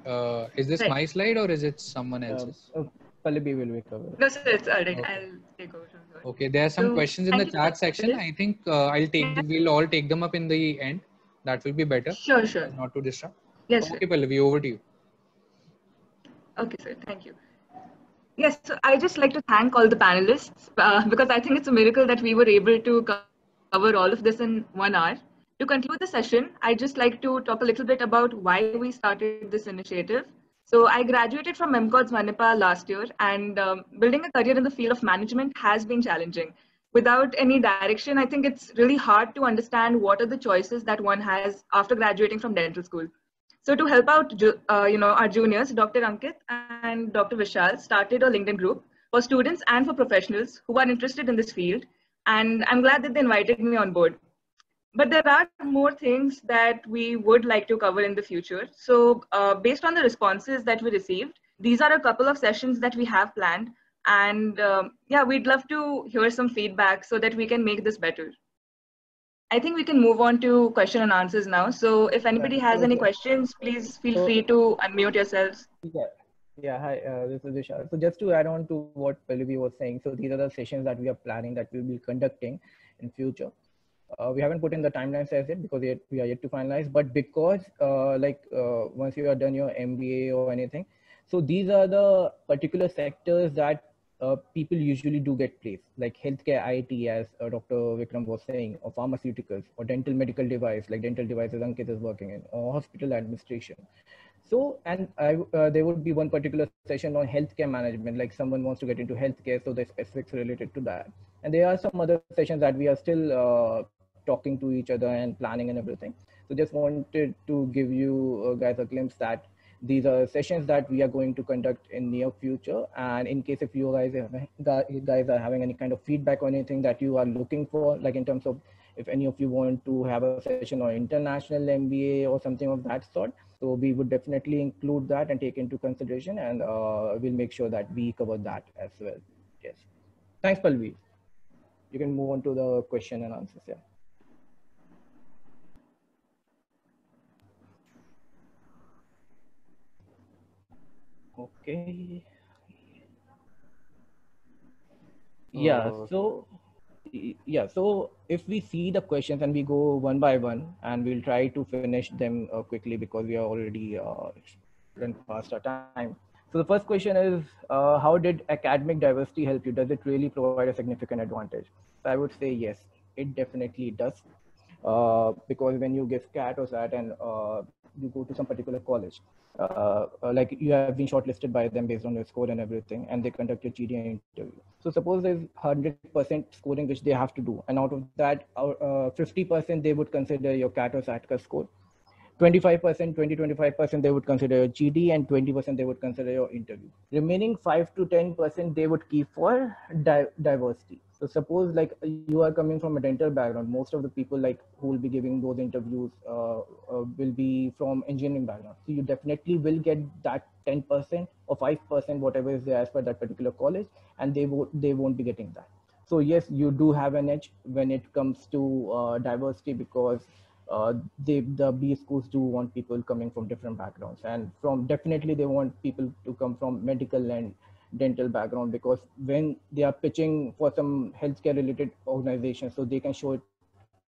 Is this my slide or is it someone else's? Pallavi will be covered. No, sir, it's all right. Okay. I'll take over from here. Okay. There are some questions in the chat section. I think we'll all take them up in the end. That will be better. Sure, sure. Not to disrupt. Yes, okay, Pallavi, over to you. Okay, sir. Thank you. Yes, so I just like to thank all the panelists because I think it's a miracle that we were able to cover all of this in 1 hour. To conclude the session, I'd just like to talk a little bit about why we started this initiative. So I graduated from MCOTS Manipal last year, and building a career in the field of management has been challenging. Without any direction, I think it's really hard to understand what are the choices that one has after graduating from dental school. So to help out, our juniors, Dr. Ankit and Dr. Vishal started a LinkedIn group for students and for professionals who are interested in this field. And I'm glad that they invited me on board. But there are more things that we would like to cover in the future. So based on the responses that we received, these are a couple of sessions that we have planned. And we'd love to hear some feedback so that we can make this better. I think we can move on to question and answers now. So if anybody has any questions, please feel free to unmute yourselves. Yeah, hi, this is Vishal. So just to add on to what Pallavi was saying, so these are the sessions that we are planning that we'll be conducting in future. We haven't put in the timelines as yet because we are yet to finalize, but because once you are done your MBA or anything, so these are the particular sectors that people usually do get placed, like healthcare IT, as Dr. Vikram was saying, or pharmaceuticals, or dental medical device, like dental devices Ankit is working in, or hospital administration. So, and there would be one particular session on healthcare management, like someone wants to get into healthcare, so the specifics related to that. And there are some other sessions that we are still talking to each other and planning and everything. So just wanted to give you guys a glimpse that these are sessions that we are going to conduct in near future. And in case if you guys are having any kind of feedback or anything that you are looking for, like in terms of if any of you want to have a session on international MBA or something of that sort, so we would definitely include that and take into consideration, and we'll make sure that we cover that as well. Yes. Thanks, Palvi. You can move on to the question and answers. Yeah. Okay. Yeah. So if we see the questions and we go one by one, and we'll try to finish them quickly because we are already run past our time. So the first question is, how did academic diversity help you? Does it really provide a significant advantage? So I would say yes, it definitely does. Because when you give CAT or SAT and you go to some particular college, like you have been shortlisted by them based on your score and everything, and they conduct your GD interview. So suppose there's 100% scoring which they have to do, and out of that, 50% they would consider your CAT or SAT score. 25% they would consider your GD, and 20% they would consider your interview. Remaining 5 to 10% they would keep for diversity. So suppose like you are coming from a dental background, most of the people like who will be giving those interviews will be from engineering background. So you definitely will get that 10% or 5%, whatever is there as per that particular college, and they won't be getting that. So yes, you do have an edge when it comes to diversity, because the B schools do want people coming from different backgrounds, and definitely they want people to come from medical and dental background, because when they are pitching for some healthcare related organization, so they can show it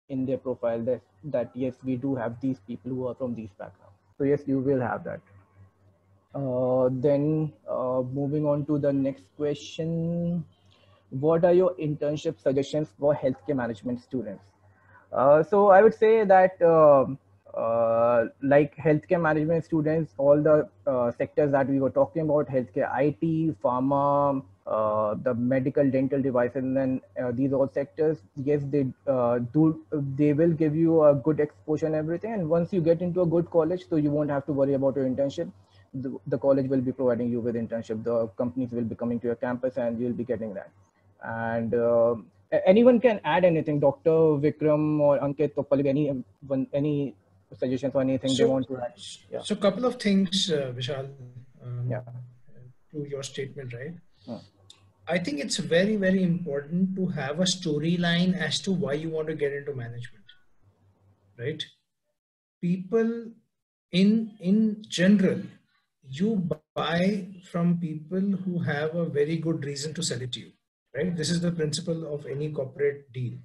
in their profile that yes, we do have these people who are from these backgrounds. So yes, you will have that. Then moving on to the next question, what are your internship suggestions for healthcare management students? So I would say that like healthcare management students, all the sectors that we were talking about, healthcare, IT, pharma, the medical, dental devices, and then these all sectors, yes, they will give you a good exposure and everything. And once you get into a good college, so you won't have to worry about your internship. The college will be providing you with internship. The companies will be coming to your campus, and you'll be getting that. And anyone can add anything, Dr. Vikram or Ankit or Palvi, any suggestions or anything they want to add? Yeah. So a couple of things, Vishal, yeah, to your statement, right? I think it's very, very important to have a storyline as to why you want to get into management, right? People in general, you buy from people who have a very good reason to sell it to you. Right? This is the principle of any corporate deal,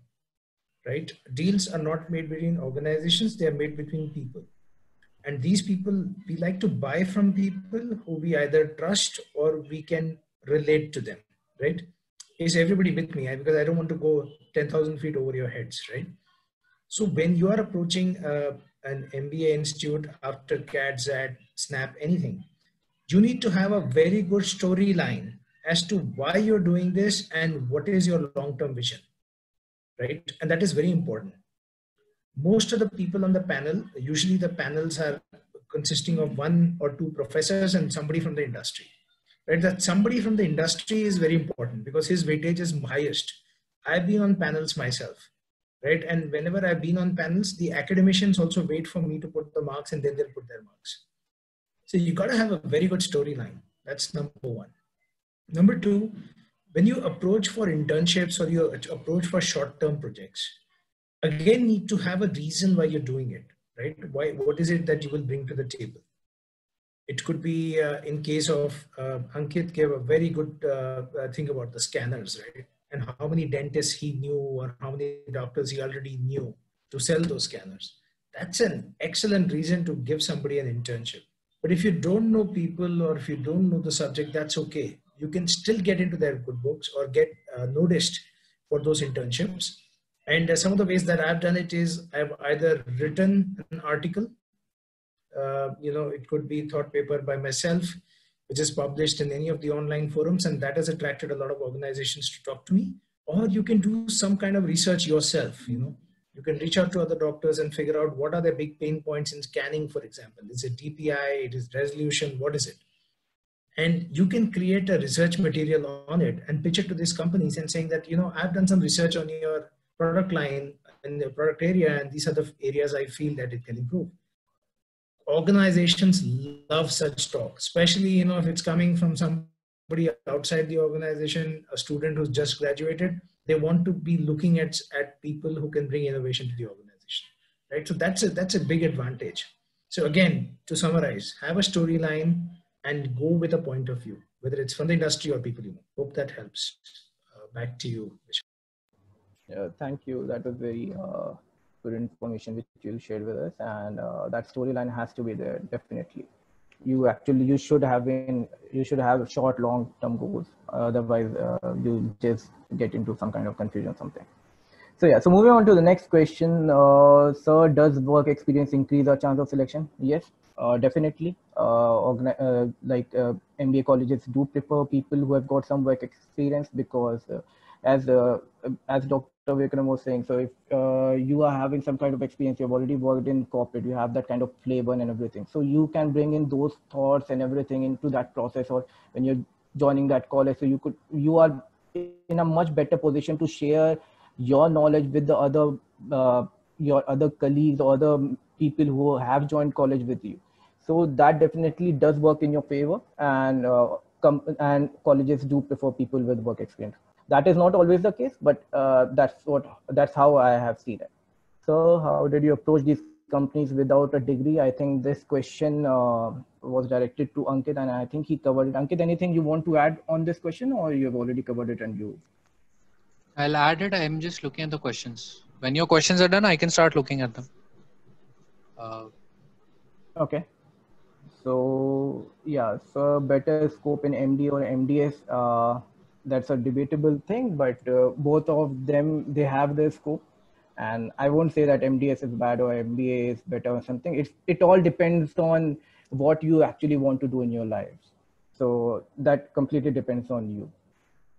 right? Deals are not made between organizations, they are made between people. And these people, we like to buy from people who we either trust or we can relate to them, right? Is everybody with me? Because I don't want to go 10,000 feet over your heads, right? So when you are approaching an MBA institute after CAT, SAT, SNAP, anything, you need to have a very good storyline as to why you're doing this and what is your long-term vision, right? And that is very important. Most of the people on the panel, usually the panels are consisting of 1 or 2 professors and somebody from the industry, right? That somebody from the industry is very important because his weightage is highest. I've been on panels myself, right? And whenever I've been on panels, the academicians also wait for me to put the marks and then they'll put their marks. So you got to have a very good storyline. That's number 1. Number 2, when you approach for internships or you approach for short-term projects, again, need to have a reason why you're doing it, right? What is it that you will bring to the table? It could be in case of Ankit gave a very good thing about the scanners, right? And how many dentists he knew or how many doctors he already knew to sell those scanners. That's an excellent reason to give somebody an internship. But if you don't know people or if you don't know the subject, that's okay. You can still get into their good books or get noticed for those internships. And some of the ways that I've done it is I've either written an article, it could be thought paper by myself, which is published in any of the online forums, and that has attracted a lot of organizations to talk to me. Or you can do some kind of research yourself, You can reach out to other doctors and figure out what are the big pain points in scanning, for example. Is it DPI? It is resolution? What is it? And you can create a research material on it and pitch it to these companies and saying that, I've done some research on your product line and the product area, and these are the areas I feel that it can improve. Organizations love such talk, especially, if it's coming from somebody somebody outside the organization, a student who's just graduated, they want to be looking at people who can bring innovation to the organization, right? So that's a big advantage. So again, to summarize, have a storyline and go with a point of view, whether it's from the industry or people you know. Hope that helps. Back to you, Vishal. Thank you. That was very good information which you shared with us, and that storyline has to be there definitely. You should have short, long-term goals. Otherwise, you just get into some kind of confusion or something. So yeah, so moving on to the next question, sir, does work experience increase our chance of selection? Yes, definitely. MBA colleges do prefer people who have got some work experience because as Dr. Vikram was saying, so if you are having some kind of experience, you've already worked in corporate, you have that kind of flavor and everything. So you can bring in those thoughts and everything into that process, or when you're joining that college, so you are in a much better position to share your knowledge with the other your other colleagues or other people who have joined college with you. So that definitely does work in your favor, and colleges do prefer people with work experience. That is not always the case, but that's how I have seen it. So how did you approach these companies without a degree? I think this question was directed to Ankit, and I think he covered it. Ankit, anything you want to add on this question, or you have already covered it and you? I'll add it. I'm just looking at the questions. When your questions are done, I can start looking at them. Okay. So yeah, so better scope in MD or MDS, that's a debatable thing, but both of them, they have their scope. And I won't say that MDS is bad or MBA is better or something. It all depends on what you actually want to do in your life. So that completely depends on you.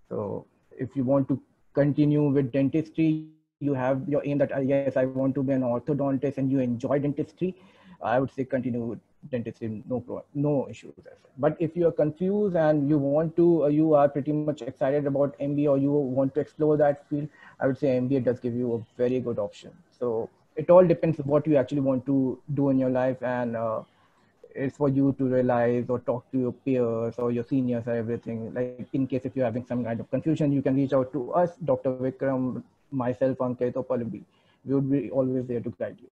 So if you want to continue with dentistry, you have your aim that yes, I want to be an orthodontist, and you enjoy dentistry, I would say continue with dentistry, no issues. But if you are confused and you are pretty much excited about MBA, or you want to explore that field, I would say MBA does give you a very good option. So it all depends on what you actually want to do in your life, and it's for you to realize or talk to your peers or your seniors or everything. Like in case if you're having some kind of confusion, you can reach out to us, Dr. Vikram, myself, Ankit, or Pallavi. We would be always there to guide you.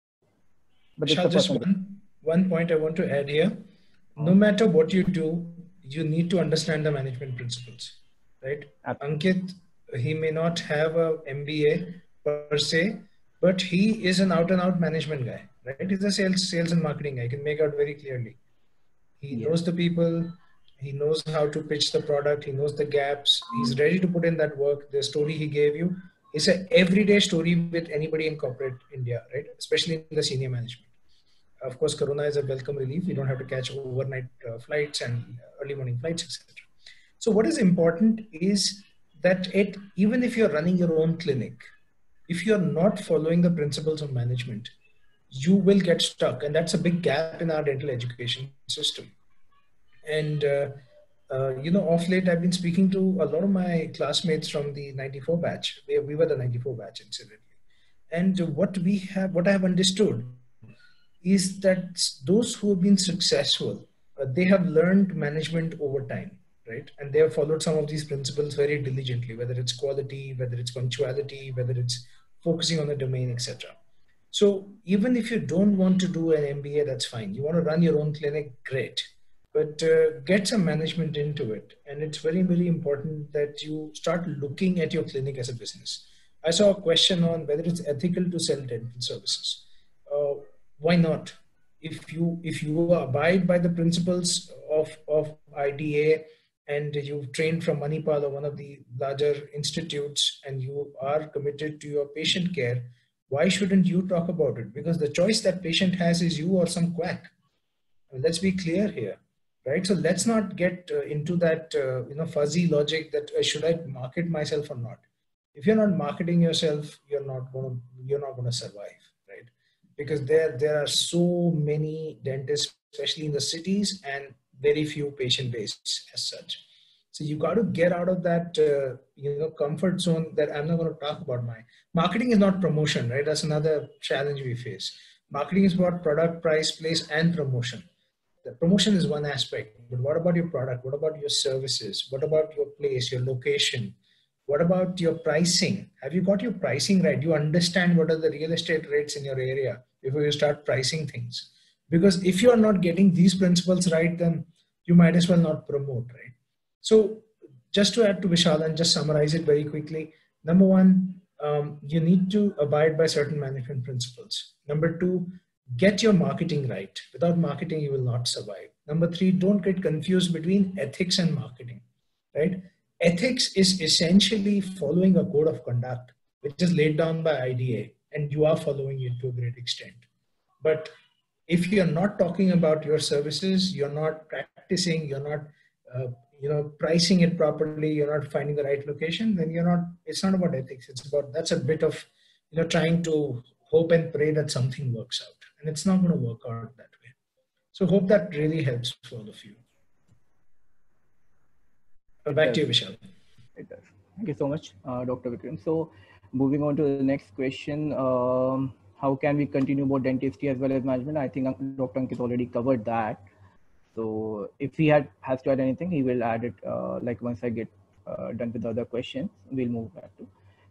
But Vishal, just one point I want to add here. No matter what you do, you need to understand the management principles, right? Ankit, he may not have a MBA per se, but he is an out-and-out management guy, right? He's a sales and marketing guy. I can make out very clearly. He knows the people. He knows how to pitch the product. He knows the gaps. He's ready to put in that work. The story he gave you is an everyday story with anybody in corporate India, right? Especially in the senior management. Of course, Corona is a welcome relief. We don't have to catch overnight flights and early morning flights, etc. So what is important is that even if you're running your own clinic, if you're not following the principles of management, you will get stuck. And that's a big gap in our dental education system. And, off late, I've been speaking to a lot of my classmates from the 94 batch. We were the 94 batch, incidentally. And what I have understood is that those who have been successful, they have learned management over time, right? And they have followed some of these principles very diligently, whether it's quality, whether it's punctuality, whether it's focusing on the domain, etc. So even if you don't want to do an MBA, that's fine. You want to run your own clinic, great. But get some management into it. And it's very, very important that you start looking at your clinic as a business. I saw a question on whether it's ethical to sell dental services. Why not? If you abide by the principles of IDA and you've trained from Manipal or one of the larger institutes and you are committed to your patient care, why shouldn't you talk about it? Because the choice that patient has is you or some quack. Let's be clear here, right? So let's not get into that fuzzy logic that should I market myself or not? If you're not marketing yourself, you're not going to survive. Because there are so many dentists, especially in the cities, and very few patient base as such. So you got to get out of that comfort zone that I'm not going to talk about. My marketing is not promotion, right? That's another challenge we face. Marketing is about product, price, place, and promotion. The promotion is one aspect, but what about your product? What about your services? What about your place, your location? What about your pricing? Have you got your pricing right? Do you understand what are the real estate rates in your area before you start pricing things? Because if you are not getting these principles right, then you might as well not promote, right? So just to add to Vishal and just summarize it very quickly. Number one, you need to abide by certain management principles. Number two, get your marketing right. Without marketing, you will not survive. Number three, don't get confused between ethics and marketing, right? Ethics is essentially following a code of conduct, which is laid down by IDA, and you are following it to a great extent. But if you're not talking about your services, you're not practicing, you're not pricing it properly, you're not finding the right location, then it's not about ethics. It's about, that's a bit of, trying to hope and pray that something works out, and it's not going to work out that way. So hope that really helps for all of you. Back to you, Vishal. It does. Thank you so much, Dr. Vikram. So moving on to the next question, how can we continue about dentistry as well as management? I think Dr. Ankit already covered that. So if he has to add anything, he will add it like once I get done with the other questions, we'll move back to.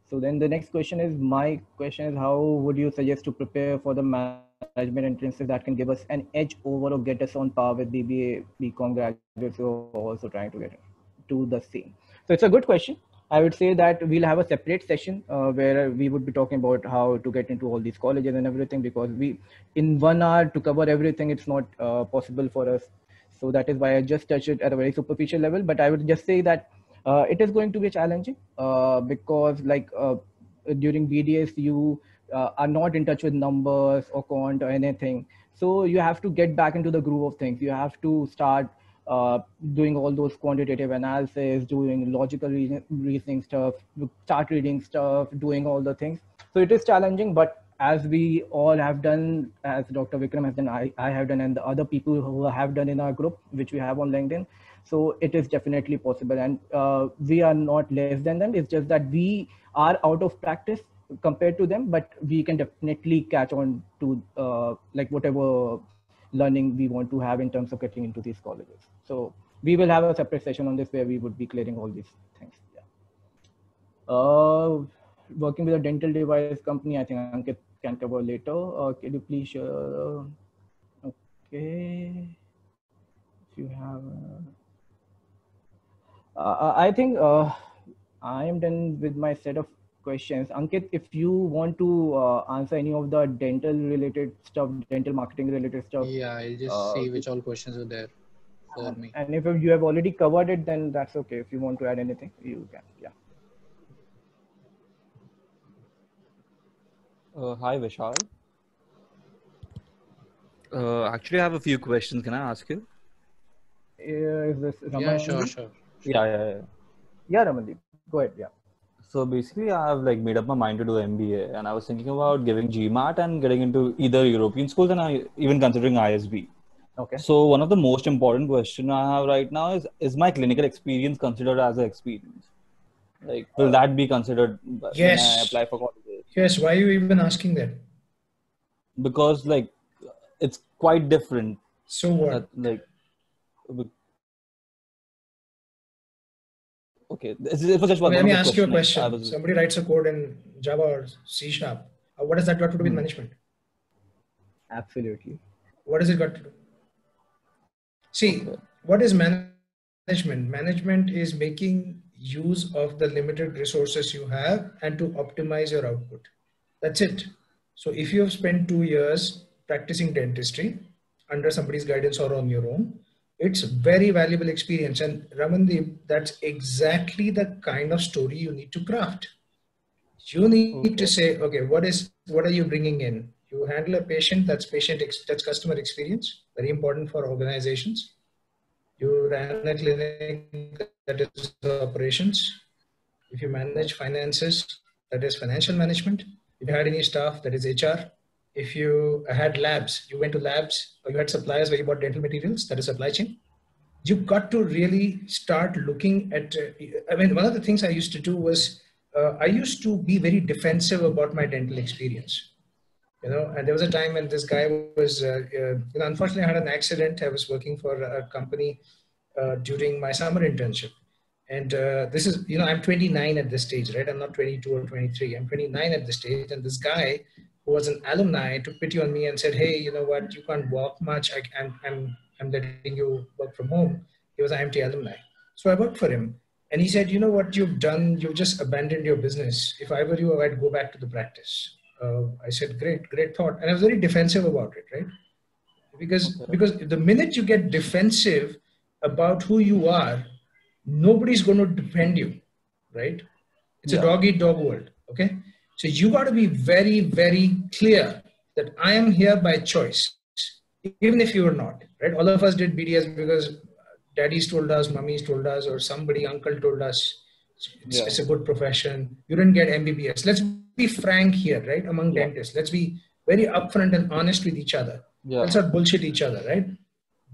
So then the next question is, my question is, how would you suggest to prepare for the management entrances that can give us an edge over or get us on par with BBA, BCom graduates who are also trying to get to the same? So it's a good question. I would say that we'll have a separate session where we would be talking about how to get into all these colleges and everything, because in 1 hour to cover everything, it's not possible for us. So that is why I just touched it at a very superficial level. But I would just say that it is going to be challenging because during BDS, you are not in touch with numbers or quant or anything. So you have to get back into the groove of things. You have to start doing all those quantitative analysis, doing logical reasoning stuff, start reading stuff, doing all the things. So it is challenging, but as we all have done, as Dr. Vikram has done, I have done, and the other people who have done in our group, which we have on LinkedIn. So it is definitely possible. And we are not less than them. It's just that we are out of practice compared to them, but we can definitely catch on to whatever learning we want to have in terms of getting into these colleges. So we will have a separate session on this where we would be clearing all these things. Yeah. Working with a dental device company, I think Ankit can cover later. Can you please share? Okay. If you have, I think I am done with my set of questions. Ankit, if you want to answer any of the dental related stuff, dental marketing related stuff. Yeah, I'll just see which all questions are there for me. And if you have already covered it, then that's okay. If you want to add anything, you can. Yeah. Hi, Vishal. Actually, I have a few questions. Can I ask you? Is this Raman? Yeah, sure. Yeah, Ramandeep, go ahead. Yeah. So basically, I have made up my mind to do MBA, and I was thinking about giving GMAT and getting into either European schools, and I even considering ISB. Okay. So one of the most important questions I have right now is my clinical experience considered as an experience? Will that be considered when I apply for colleges? Yes. Why are you even asking that? Because it's quite different. So what? Okay, it was just one. Let me ask you a question. Somebody writes a code in Java or C#. What has that got to do with management? Absolutely. What has it got to do? See, what is management? Management is making use of the limited resources you have and to optimize your output. That's it. So if you have spent 2 years practicing dentistry under somebody's guidance or on your own, it's very valuable experience. And Ramandeep, that's exactly the kind of story you need to craft. You need to say, okay, what are you bringing in? You handle a patient, that's customer experience, very important for organizations. You ran a clinic, that is operations. If you manage finances, that is financial management. If you had any staff, that is HR. If you had labs, you went to labs, or you had suppliers where you bought dental materials, that is supply chain. You've got to really start looking at, one of the things I used to do was, I used to be very defensive about my dental experience. And there was a time when this guy was, unfortunately I had an accident. I was working for a company during my summer internship. And this is, I'm 29 at this stage, right? I'm not 22 or 23. I'm 29 at this stage. And this guy who was an alumni took pity on me and said, hey, you know what? You can't walk much. I'm letting you work from home. He was an IMT alumni. So I worked for him. And he said, you know what you've done? You've just abandoned your business. If I were you, I'd go back to the practice. I said, great thought. And I was very defensive about it, right? Because the minute you get defensive about who you are, nobody's going to defend you, right? It's a dog-eat-dog world, okay? So you got to be very, very clear that I am here by choice, even if you are not, right? All of us did BDS because daddies told us, mummies told us, or somebody, uncle told us, it's a good profession. You didn't get MBBS. Let's be frank here, right? Among dentists, let's be very upfront and honest with each other. Let's not bullshit each other, right?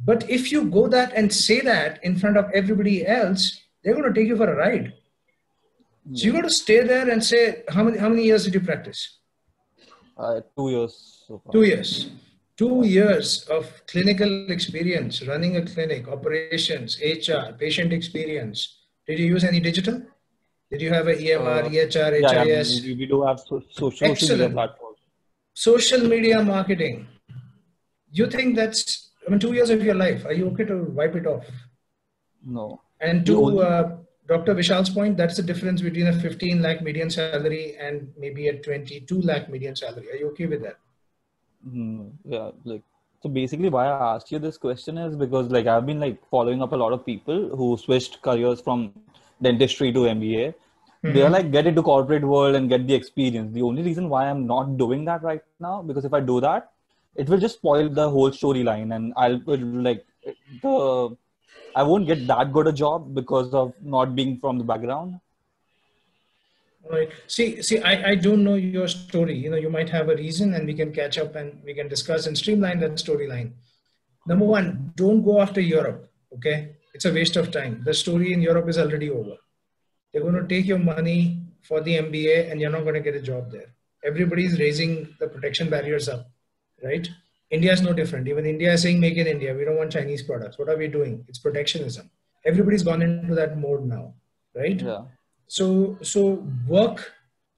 But if you go that and say that in front of everybody else, they're going to take you for a ride. So you got to stay there and say, how many years did you practice? 2 years so far. 2 years. 2 years of clinical experience, running a clinic, operations, HR, patient experience. Did you use any digital? Did you have a EMR, EHR, HIS? We do have social media platforms. Social media marketing. You think that's 2 years of your life? Are you okay to wipe it off? No. And to Dr. Vishal's point, that's the difference between a 15 lakh median salary and maybe a 22 lakh median salary. Are you okay with that? Yeah, so basically why I asked you this question is because I've been following up a lot of people who switched careers from dentistry to MBA. They are get into corporate world and get the experience. The only reason why I'm not doing that right now, because if I do that, it will just spoil the whole storyline, and I won't get that good a job because of not being from the background. Right. See, I don't know your story. You might have a reason, and we can catch up and we can discuss and streamline that storyline. Number one, don't go after Europe. Okay. It's a waste of time. The story in Europe is already over. They're going to take your money for the MBA and you're not going to get a job there. Everybody's raising the protection barriers up, right? India is no different. Even India is saying, make in India. We don't want Chinese products. What are we doing? It's protectionism. Everybody's gone into that mode now, right? Yeah. So work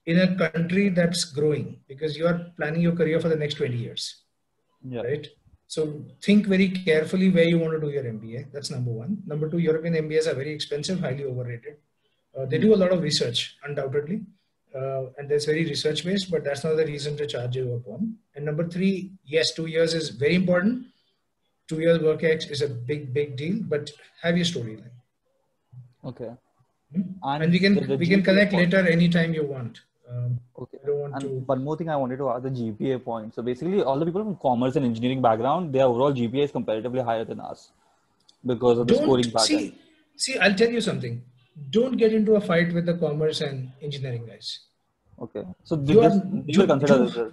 in a country that's growing because you are planning your career for the next 20 years, right? So think very carefully where you want to do your MBA. That's number one. Number two, European MBAs are very expensive, highly overrated. They do a lot of research, undoubtedly. And that's very research based, but that's not the reason to charge you upon. And number three, yes, 2 years is very important. 2 years work ex is a big deal, but have your storyline. Okay. And we can connect later anytime you want. Okay. I don't want to. One more thing I wanted to ask, the GPA point. So basically, all the people from commerce and engineering background, their overall GPA is comparatively higher than us because of the scoring pattern. See, I'll tell you something. Don't get into a fight with the commerce and engineering guys. Okay. So you will consider this.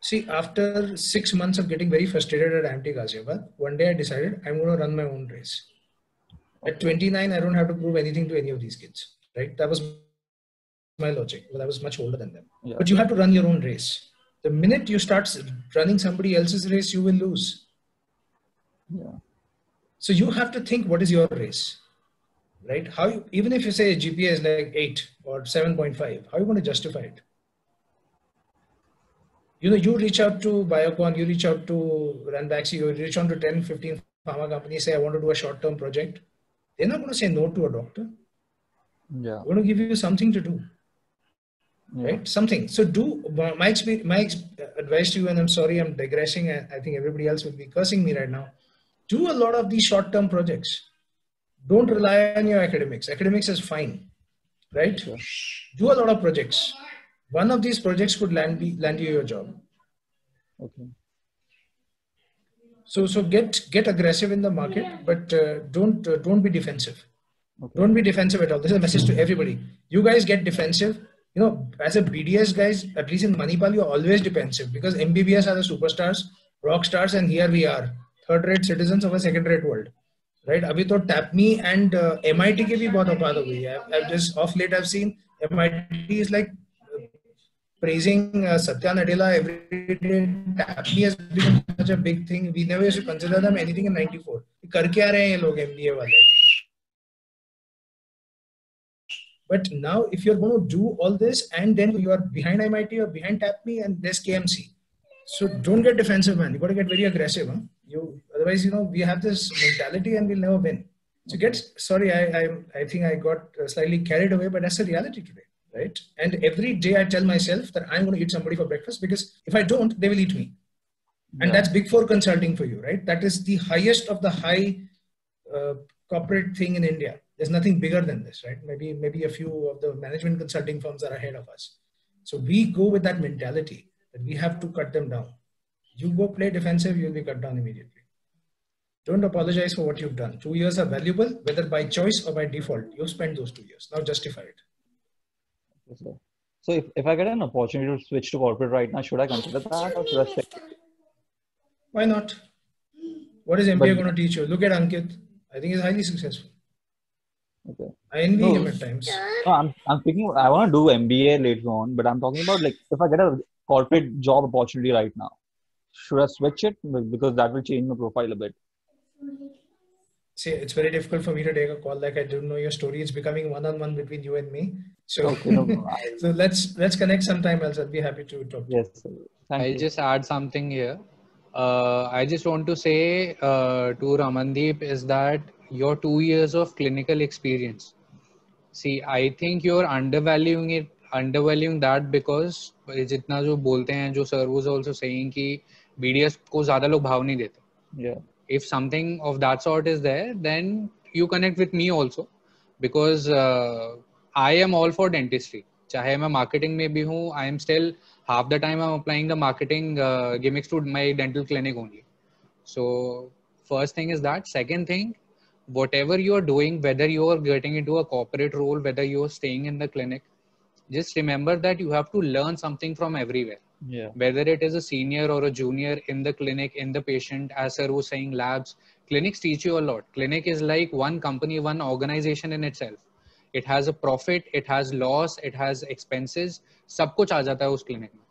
See, after 6 months of getting very frustrated at IMT Ghaziabad, one day I decided I'm going to run my own race. At 29, I don't have to prove anything to any of these kids, right? That was my logic. Well, I was much older than them. Yeah. But you have to run your own race. The minute you start running somebody else's race, you will lose. Yeah. So you have to think, what is your race, right? Even if you say GPA is like 8 or 7.5, how are you going to justify it? You reach out to Biocon, you reach out to Ranbaxy, you reach out to 10, 15 pharma companies, say, I want to do a short-term project. They're not going to say no to a doctor. Yeah. They're going to give you something to do, right? Something. So my advice to you, and I'm sorry, I'm digressing. I think everybody else will be cursing me right now. Do a lot of these short-term projects. Don't rely on your academics. Academics is fine, right? Sure. Do a lot of projects. One of these projects could land you your job. Okay. So get aggressive in the market, but don't be defensive. Okay. Don't be defensive at all. This is a message to everybody. You guys get defensive. As a BDS guys, at least in Manipal, you're always defensive because MBBS are the superstars, rock stars, and here we are, third-rate citizens of a second-rate world. Right? Abhi to TAPME and MIT ke bhi bahut apaat ho gayi hai. I've just off late I've seen MIT is like praising Satya Nadella every day. TAPME has become such a big thing. We never used to consider them anything in 94. कर क्या रहे हैं ये लोग MBA वाले? But now, if you're going to do all this and then you are behind MIT or behind TAPME and there's KMC, so don't get defensive, man. You got to get very aggressive. Huh? Otherwise, we have this mentality and we'll never win. So sorry, I think I got slightly carried away, but that's the reality today, right? And every day I tell myself that I'm going to eat somebody for breakfast, because if I don't, they will eat me. And that's Big Four consulting for you, right? That is the highest of the high corporate thing in India. There's nothing bigger than this, right? Maybe a few of the management consulting firms are ahead of us. So we go with that mentality that we have to cut them down. You go play defensive, you'll be cut down immediately. Don't apologize for what you've done. 2 years are valuable, whether by choice or by default. You've spent those 2 years. Now justify it. Yes, sir. So if I get an opportunity to switch to corporate right now, should I consider that or should I stick? Why not? What is MBA going to teach you? Look at Ankit. I think he's highly successful. Okay. I envy him at times. No, I'm thinking I want to do MBA later on, but I'm talking about like if I get a corporate job opportunity right now, should I switch it? Because that will change my profile a bit. See, it's very difficult for me to take a call. Like, I don't know your story. It's becoming one-on-one between you and me. So, okay, no, so let's connect sometime else. I'll be happy to talk. Yes, sir. I'll just add something here. I just want to say to Ramandeep is that your 2 years of clinical experience. See, I think you're undervaluing that because जितना जो बोलते हैं, जो sir was also saying कि BDS को ज़्यादा लोग भाव नहीं देते. Yeah. If something of that sort is there, then you connect with me also, because I am all for dentistry. चाहे मैं marketing में भी हूँ, I am still half the time I'm applying the marketing gimmicks to my dental clinic only. So first thing is that. Second thing, whatever you are doing, whether you are getting into a corporate role, whether you are staying in the clinic, just remember that you have to learn something from everywhere. Yeah. Whether it is a senior or a junior in the clinic, in the patient, as sir was saying, labs, clinics teach you a lot. Clinic is like one company, one organization in itself. It has a profit, it has loss, it has expenses. सब कुछ आ जाता है उस clinic में.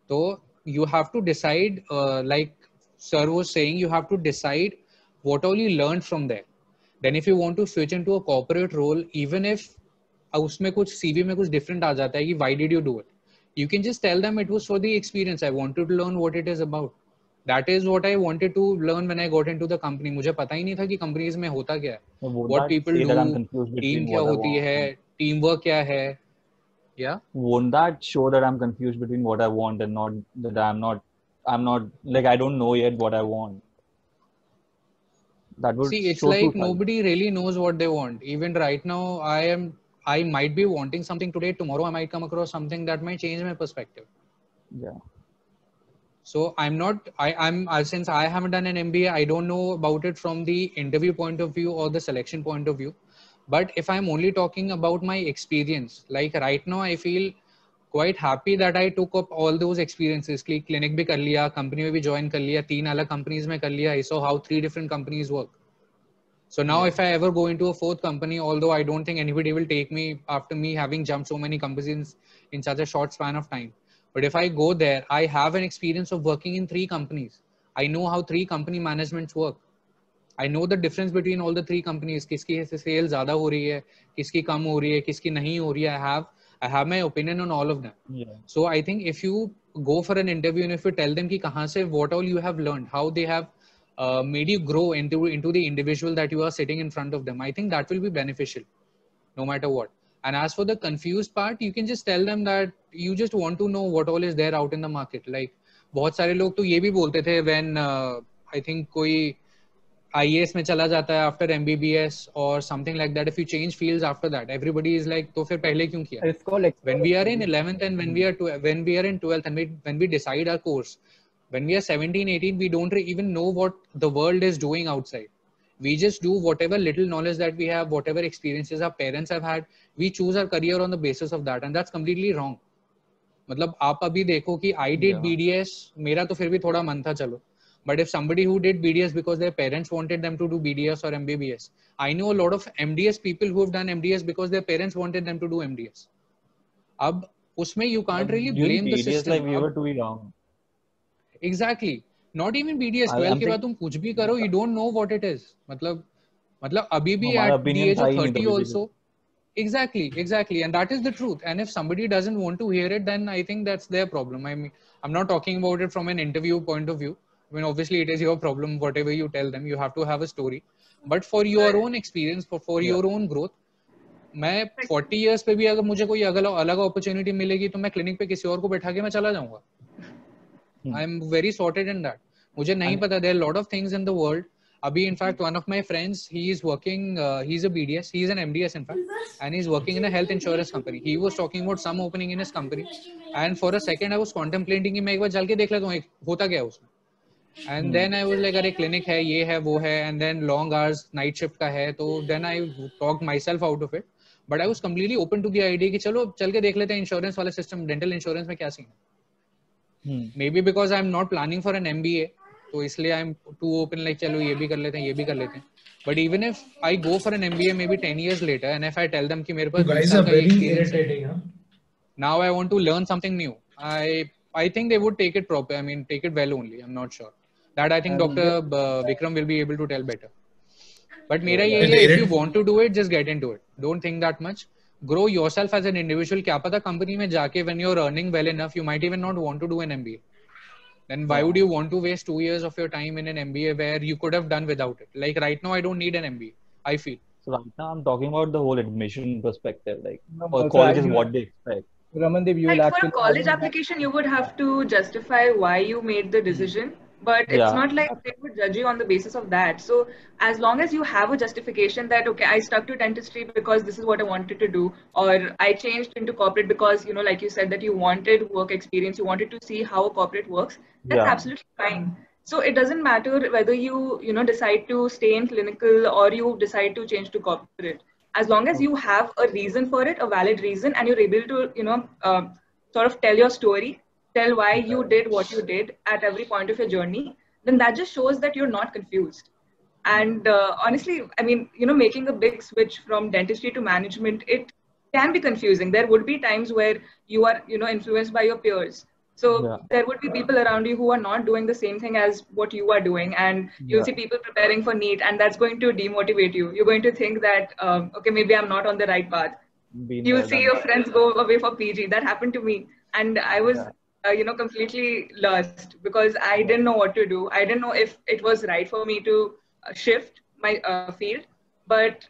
So you have to decide, like sir was saying, you have to decide what all you learned from there. Then if you want to switch into a corporate role, even if उसमें कुछ CV में कुछ different आ जाता है कि why did you do it? You can just tell them it was for the experience. I wanted to learn what it is about. That is what I wanted to learn when I got into the company. मुझे पता ही नहीं था कि companies में होता क्या है. What people do, team क्या होती है, teamwork क्या है. Yeah. Won't that show that I'm confused between what I want and not that I'm not like I don't know yet what I want? That would see, it's like nobody really knows what they want. Even right now, I might be wanting something today. Tomorrow, I might come across something that might change my perspective. Yeah. So since I haven't done an MBA, I don't know about it from the interview point of view or the selection point of view. But if I'm only talking about my experience, like right now, I feel quite happy that I took up all those experiences. Clinic भी कर लिया, company में भी join कर लिया, 3 अलग companies में कर लिया. I saw how 3 different companies work. So now if I ever go into a 4th company, although I don't think anybody will take me after me having jumped so many companies in such a short span of time. But if I go there, I have an experience of working in 3 companies. I know how 3 company managements work. I know the difference between all the 3 companies. किसकी sales ज़्यादा हो रही है, किसकी कम हो रही है, किसकी नहीं हो रही है. I have my opinion on all of them. Yeah. So I think if you go for an interview and if you tell them कि कहाँ से what all you have learned, how they have made you grow into the individual that you are sitting in front of them, I think that will be beneficial no matter what. And as for the confused part, you can just tell them that you just want to know what all is there out in the market. Like बहुत सारे लोग तो ये भी बोलते थे when I think कोई IAS में चला जाता है after MBBS or something like that. If you change fields after that, everybody is like, तो फिर पहले क्यों किया? It's called when we are in 11th and when we are in 12th and when we decide our course, when we are 17, 18, we don't even know what the world is doing outside. We just do whatever little knowledge that we have, whatever experiences our parents have had. We choose our career on the basis of that, and that's completely wrong. मतलब आप अभी देखो कि I did BDS, मेरा तो फिर भी थोड़ा मन था चलो. But if somebody who did BDS because their parents wanted them to do BDS or MBBS, I know a lot of MDS people who have done MDS because their parents wanted them to do MDS. अब उसमें you can't really During blame the BDS, system. like we were too young. Exactly. Not even BDS. 12 के बाद तुम कुछ भी करो, you don't know what it is. मतलब अभी भी हमारा at the opinion age था of ही नहीं 30 तभी भी। also. Exactly. And that is the truth. And if somebody doesn't want to hear it, then I think that's their problem. I mean, I'm not talking about it from an interview point of view. I mean, obviously it is your problem, whatever you tell them, you have to have a story. But for your own experience, for your own growth, मैं 40 years पे भी अगर मुझे कोई अलग opportunity मिलेगी तो मैं क्लिनिक पे किसी और को बैठा के मैं चला जाऊंगा. I am very sorted in that. मुझे नहीं पता, there are lot of things in the world. Abhi, in fact, one of my friends, he is working, he's a BDS, he's an MDS in fact, and he's working in a health insurance company. He was talking about some opening in his company, and for a second I was contemplating कि मैं एक बार चल के देख लेता हूँ होता क्या है उसमें. And then I was like, अरे clinic है, ये है, वो है, and then long hours, night shift का है, तो then I talked myself out of it. But I was completely open to the idea कि चलो चल के देख लेते हैं इंश्योरेंस वाला सिस्टम, डेंटल इंश्योरेंस में क्या सीन है. Maybe because I'm not planning for an MBA. तो इसलिए I am to open like चलो ये भी कर लेते हैं, ये भी कर लेते हैं. But even if I go for an MBA may be 10 years later and if I tell them कि मेरे पास 20 साल का एक्सपीरियंस है, now I want to learn something new, I think they would take it proper. I mean, take it well only. I'm not sure. That I think Dr. Vikram will be able to tell better. But मेरा ये है, if you want to do it, just get into it. Don't think that much. Grow yourself as an individual. क्या पता company में जाके when you're earning well enough, you might even not want to do an MBA. Then why would you want to waste 2 years of your time in an MBA where you could have done without it? Like right now, I don't need an MBA, I feel. So right now I'm talking about the whole admission perspective, like college is what they expect. Ramandeep, you will like actually for a college application, you would have to justify why you made the decision. But it's not like they would judge you on the basis of that. So as long as you have a justification that, okay, I stuck to dentistry because this is what I wanted to do, or I changed into corporate because, you know, like you said, that you wanted work experience, you wanted to see how a corporate works, that's absolutely fine. So it doesn't matter whether you know, decide to stay in clinical or you decide to change to corporate. As long as you have a reason for it, a valid reason, and you're able to, you know, sort of tell your story, tell why you did what you did at every point of your journey, then that just shows that you're not confused. And honestly, I mean, you know, making a big switch from dentistry to management, it can be confusing. There would be times where you are, you know, influenced by your peers. So there would be people around you who are not doing the same thing as what you are doing. And you'll see people preparing for NEET, and that's going to demotivate you. You're going to think that, okay, maybe I'm not on the right path. You will see your friends go away for PG. That happened to me. And I was, you know, completely lost because I didn't know what to do. I didn't know if it was right for me to shift my field, but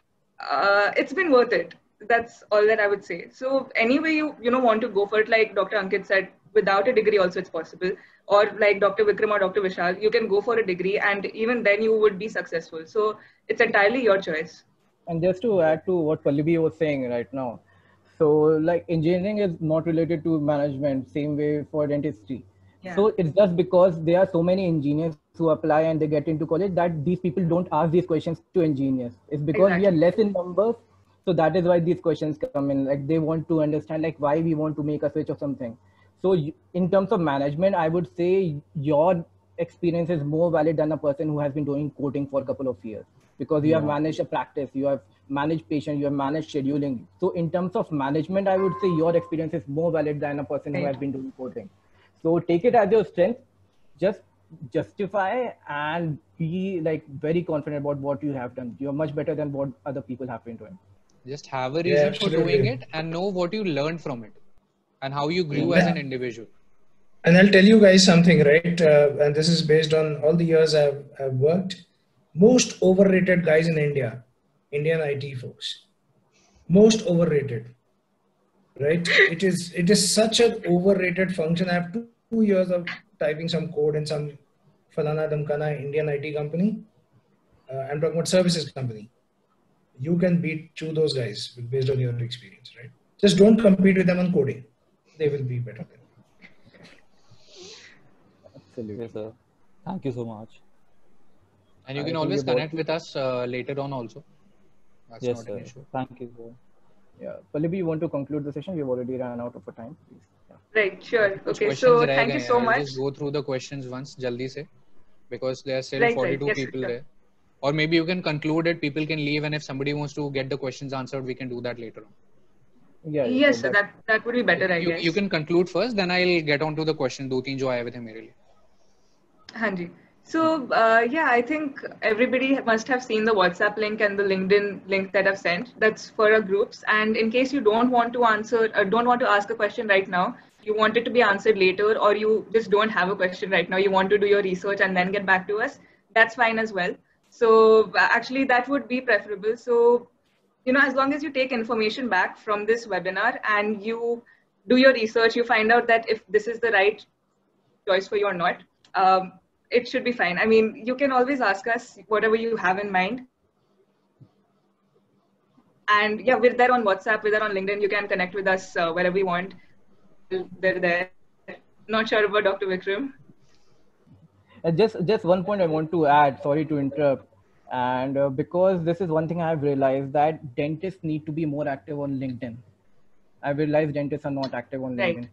it's been worth it. That's all that I would say. So anyway, you know, want to go for it, like Dr. Ankit said, without a degree also it's possible, or like Dr. Vikram or Dr. Vishal, you can go for a degree and even then you would be successful. So it's entirely your choice. And just to add to what Pallavi was saying right now, so like engineering is not related to management, same way for dentistry. So it's just because there are so many engineers who apply and they get into college that these people don't ask these questions to engineers. It's because we are less in numbers. So that is why these questions come in. Like they want to understand like why we want to make a switch of something. So in terms of management, I would say your experience is more valid than a person who has been doing coding for a couple of years, because you have managed a practice, you have managed patients, you have managed scheduling. So in terms of management, I would say your experience is more valid than a person who has been doing coding. So take it as your strength, just justify and be like very confident about what you have done. You're much better than what other people have been doing. Just have a reason for doing it and know what you learned from it and how you grew as an individual. And I'll tell you guys something, right? And this is based on all the years I've worked. Most overrated guys in India, Indian IT folks, most overrated, right? It is such an overrated function. I have 2 years of typing some code in some Falana Damkana Indian IT company. I'm talking about services company. You can chew those guys based on your experience, right? Just don't compete with them on coding. They will be better than you. Absolutely. Yes, sir. Thank you so much. And you can always connect with us later on also. That's yes, not an issue. Thank you, sir. Yeah, Pallavi, you want to conclude the session? We've already run out of time. Please. Right, sure. Okay, so thank you so much. Just go through the questions once, jaldi se, because there are still 42 people there. Or maybe you can conclude it, people can leave, and if somebody wants to get the questions answered, we can do that later on. Yeah, yeah. Yes, So sir, that would be better, I guess. You can conclude first, then I'll get on to the question. दो तीन जो आए हुए थे मेरे लिए. Hanji. So, yeah, I think everybody must have seen the WhatsApp link and the LinkedIn link that I've sent. That's for our groups. And in case you don't want to answer or don't want to ask a question right now, you want it to be answered later, or you just don't have a question right now, you want to do your research and then get back to us, that's fine as well. So, actually, that would be preferable. So, as long as you take information back from this webinar and you do your research, you find out that if this is the right choice for you or not, it should be fine. I mean, you can always ask us whatever you have in mind. And yeah, we're there on WhatsApp, we're there on LinkedIn. You can connect with us wherever you want. They're there. Not sure about Dr. Vikram. Just one point I want to add, sorry to interrupt. And because this is one thing I've realized, that dentists need to be more active on LinkedIn. I've realized dentists are not active on LinkedIn. Right.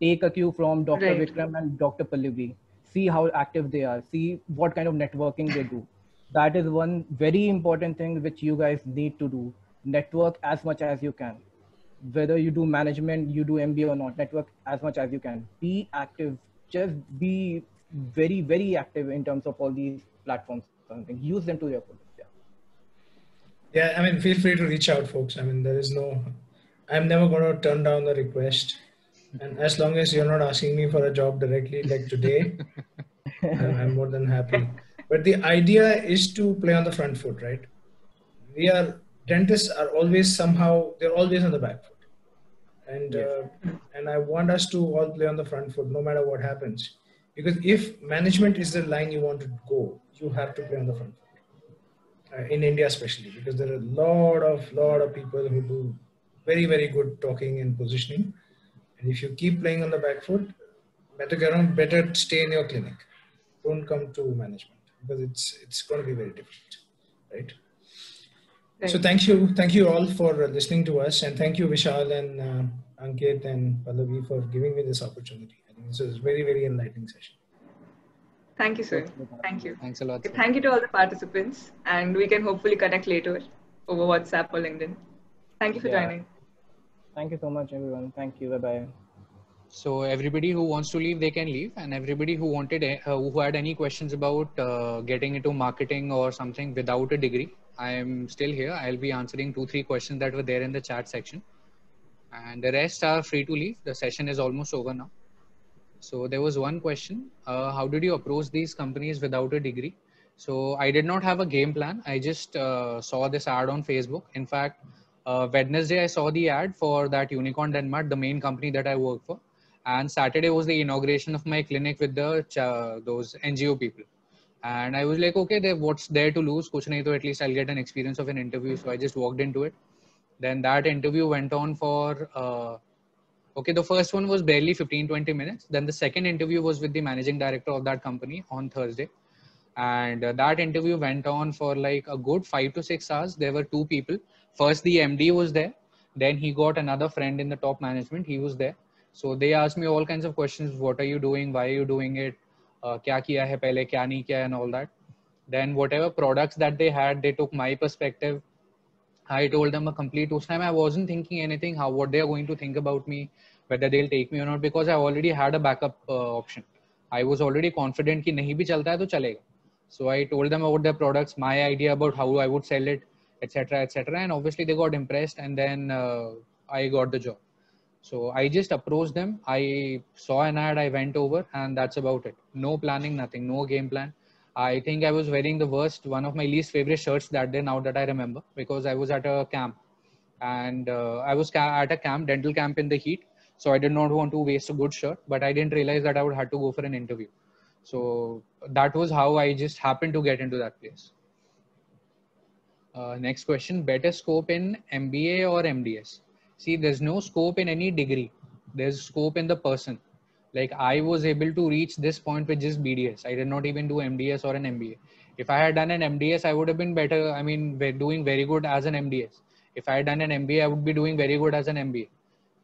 Take a cue from Dr. Right. Vikram and Dr. Pallavi. See how active they are. See what kind of networking they do. That is one very important thing which you guys need to do. Network as much as you can. Whether you do management, you do MBA or not, network as much as you can. Be active. Just be very, very active in terms of all these platforms. Something. Use them to your purpose. Yeah, I mean, feel free to reach out, folks. I mean, I'm never going to turn down the request. And as long as you're not asking me for a job directly, like today, I'm more than happy. But the idea is to play on the front foot, right? Dentists are always they're always on the back foot. And I want us to all play on the front foot, no matter what happens. Because if management is the line you want to go, you have to play on the front foot. In India especially, because there are a lot of people who do very, very good talking and positioning. And if you keep playing on the back foot, better stay in your clinic. Don't come to management, because it's going to be very difficult, right? Right. So thank you all for listening to us, and thank you Vishal and Ankit and Pallavi for giving me this opportunity. I think this was a very, very enlightening session. Thank you, sir. Thank you. Thanks a lot. Sir. Thank you to all the participants, and we can hopefully connect later over WhatsApp or LinkedIn. Thank you for joining. Thank you so much, everyone. Thank you. Bye-bye. So everybody who wants to leave, they can leave, and everybody who who had any questions about getting into marketing or something without a degree, I am still here. I'll be answering 2-3 questions that were there in the chat section, and the rest are free to leave. The session is almost over now. So there was one question: how did you approach these companies without a degree? So I did not have a game plan. I just saw this ad on Facebook. In fact, Wednesday I saw the ad for that Unicorn Denmark, the main company that I work for. And Saturday was the inauguration of my clinic with those NGO people. And I was like, okay, what's there to lose? Kuch nahi to, at least I'll get an experience of an interview. So I just walked into it. Then that interview went on for, the first one was barely 15-20 minutes. Then the second interview was with the managing director of that company on Thursday. And that interview went on for like a good 5 to 6 hours. There were 2 people. First, the MD was there. Then he got another friend in the top management. He was there. So they asked me all kinds of questions. What are you doing? Why are you doing it? Kya kiya hai pehle, kya nahi kiya, and all that. Then whatever products that they had, they took my perspective. I told them a complete time. I wasn't thinking anything, what they are going to think about me, whether they'll take me or not, because I already had a backup option. I was already confident कि नहीं भी चलता है तो चलेगा. So I told them about their products, my idea about how I would sell it, etc., etc. And obviously they got impressed, and then I got the job. So I just approached them. I saw an ad, I went over, and that's about it. No planning, nothing, no game plan. I think I was wearing one of my least favorite shirts that day, now that I remember, because I was at a camp, and I was at a dental camp in the heat. So I did not want to waste a good shirt, but I didn't realize that I would have to go for an interview. So that was how I just happened to get into that place. Next question: better scope in MBA or MDS? See, there's no scope in any degree. There's scope in the person. Like I was able to reach this point with just BDS. I did not even do MDS or an MBA. If I had done an MDS, I would have been better. I mean, we're doing very good as an MDS. If I had done an MBA, I would be doing very good as an MBA.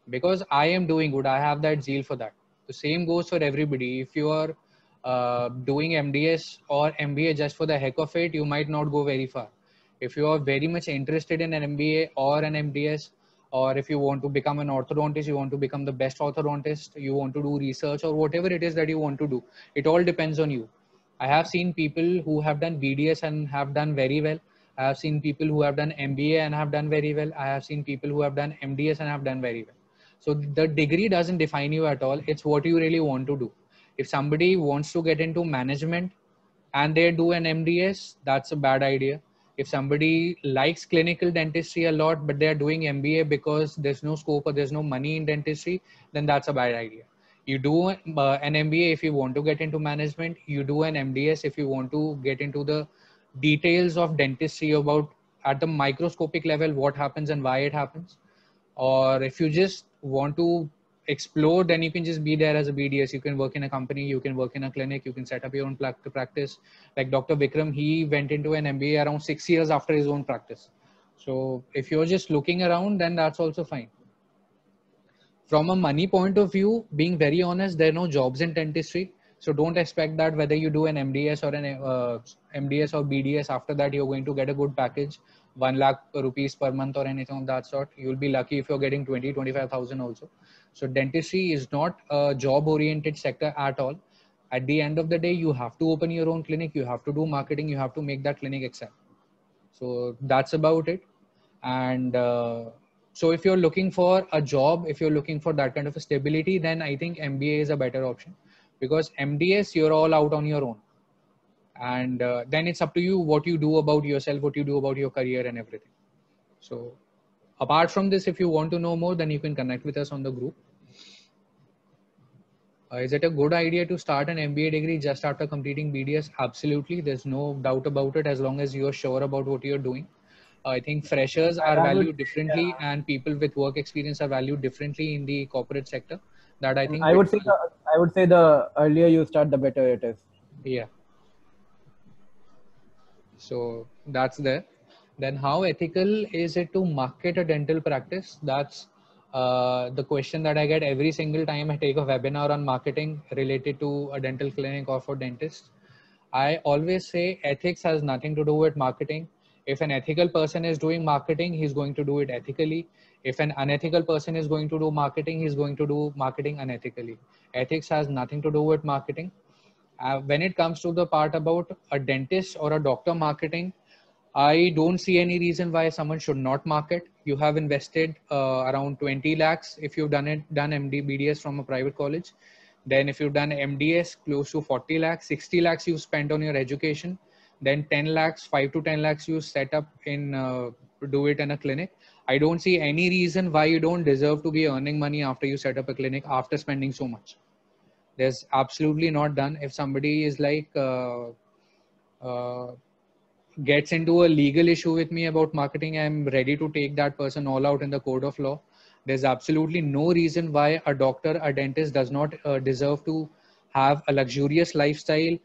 Because I am doing good. I have that zeal for that. The same goes for everybody. If you are doing MDS or MBA just for the heck of it, you might not go very far. If you are very much interested in an MBA or an MDS, or if you want to become an orthodontist, you want to become the best orthodontist, you want to do research, or whatever it is that you want to do. It all depends on you. I have seen people who have done BDS and have done very well. I have seen people who have done MBA and have done very well. I have seen people who have done MDS and have done very well. So the degree doesn't define you at all. It's what you really want to do. If somebody wants to get into management and they do an MDS, that's a bad idea. If somebody likes clinical dentistry a lot, but they're doing MBA because there's no scope or there's no money in dentistry, then that's a bad idea. You do an MBA if you want to get into management. You do an MDS if you want to get into the details of dentistry, about at the microscopic level what happens and why it happens. Or if you just want to explore, then you can just be there as a BDS. You can work in a company, you can work in a clinic, you can set up your own practice. Like Dr. Vikram, he went into an MBA around 6 years after his own practice. So if you're just looking around, then that's also fine. From a money point of view, being very honest, there are no jobs in dentistry. So don't expect that whether you do an MDS or an MDS or BDS, after that you're going to get a good package, 1 lakh rupees per month or anything of that sort. You'll be lucky if you're getting 20-25,000 also. So dentistry is not a job oriented sector at all. At the end of the day, you have to open your own clinic, you have to do marketing, you have to make that clinic excel. So that's about it. And so if you're looking for a job, if you're looking for that kind of a stability, then I think MBA is a better option, because MDS, you're all out on your own. And then it's up to you what you do about yourself, what you do about your career and everything. So apart from this, if you want to know more, then you can connect with us on the group. Is it a good idea to start an MBA degree just after completing BDS? Absolutely. There's no doubt about it, as long as you're sure about what you're doing. I think freshers are valued differently, and people with work experience are valued differently in the corporate sector. That I think I would say the earlier you start, the better it is. Yeah. So that's there. Then how ethical is it to market a dental practice? That's the question that I get every single time I take a webinar on marketing related to a dental clinic or for dentists. I always say ethics has nothing to do with marketing. If an ethical person is doing marketing, he's going to do it ethically. If an unethical person is going to do marketing, he's going to do marketing unethically. Ethics has nothing to do with marketing. When it comes to the part about a dentist or a doctor marketing, I don't see any reason why someone should not market. You have invested around 20 lakhs if you've done MD BDS from a private college. Then if you've done MDS, close to 40 lakhs, 60 lakhs you spent on your education. Then 10 lakhs, 5 to 10 lakhs you set up in, do it in a clinic. I don't see any reason why you don't deserve to be earning money after you set up a clinic after spending so much. There's absolutely not done. If somebody is like, gets into a legal issue with me about marketing, I'm ready to take that person all out in the court of law. There's absolutely no reason why a doctor, a dentist does not deserve to have a luxurious lifestyle,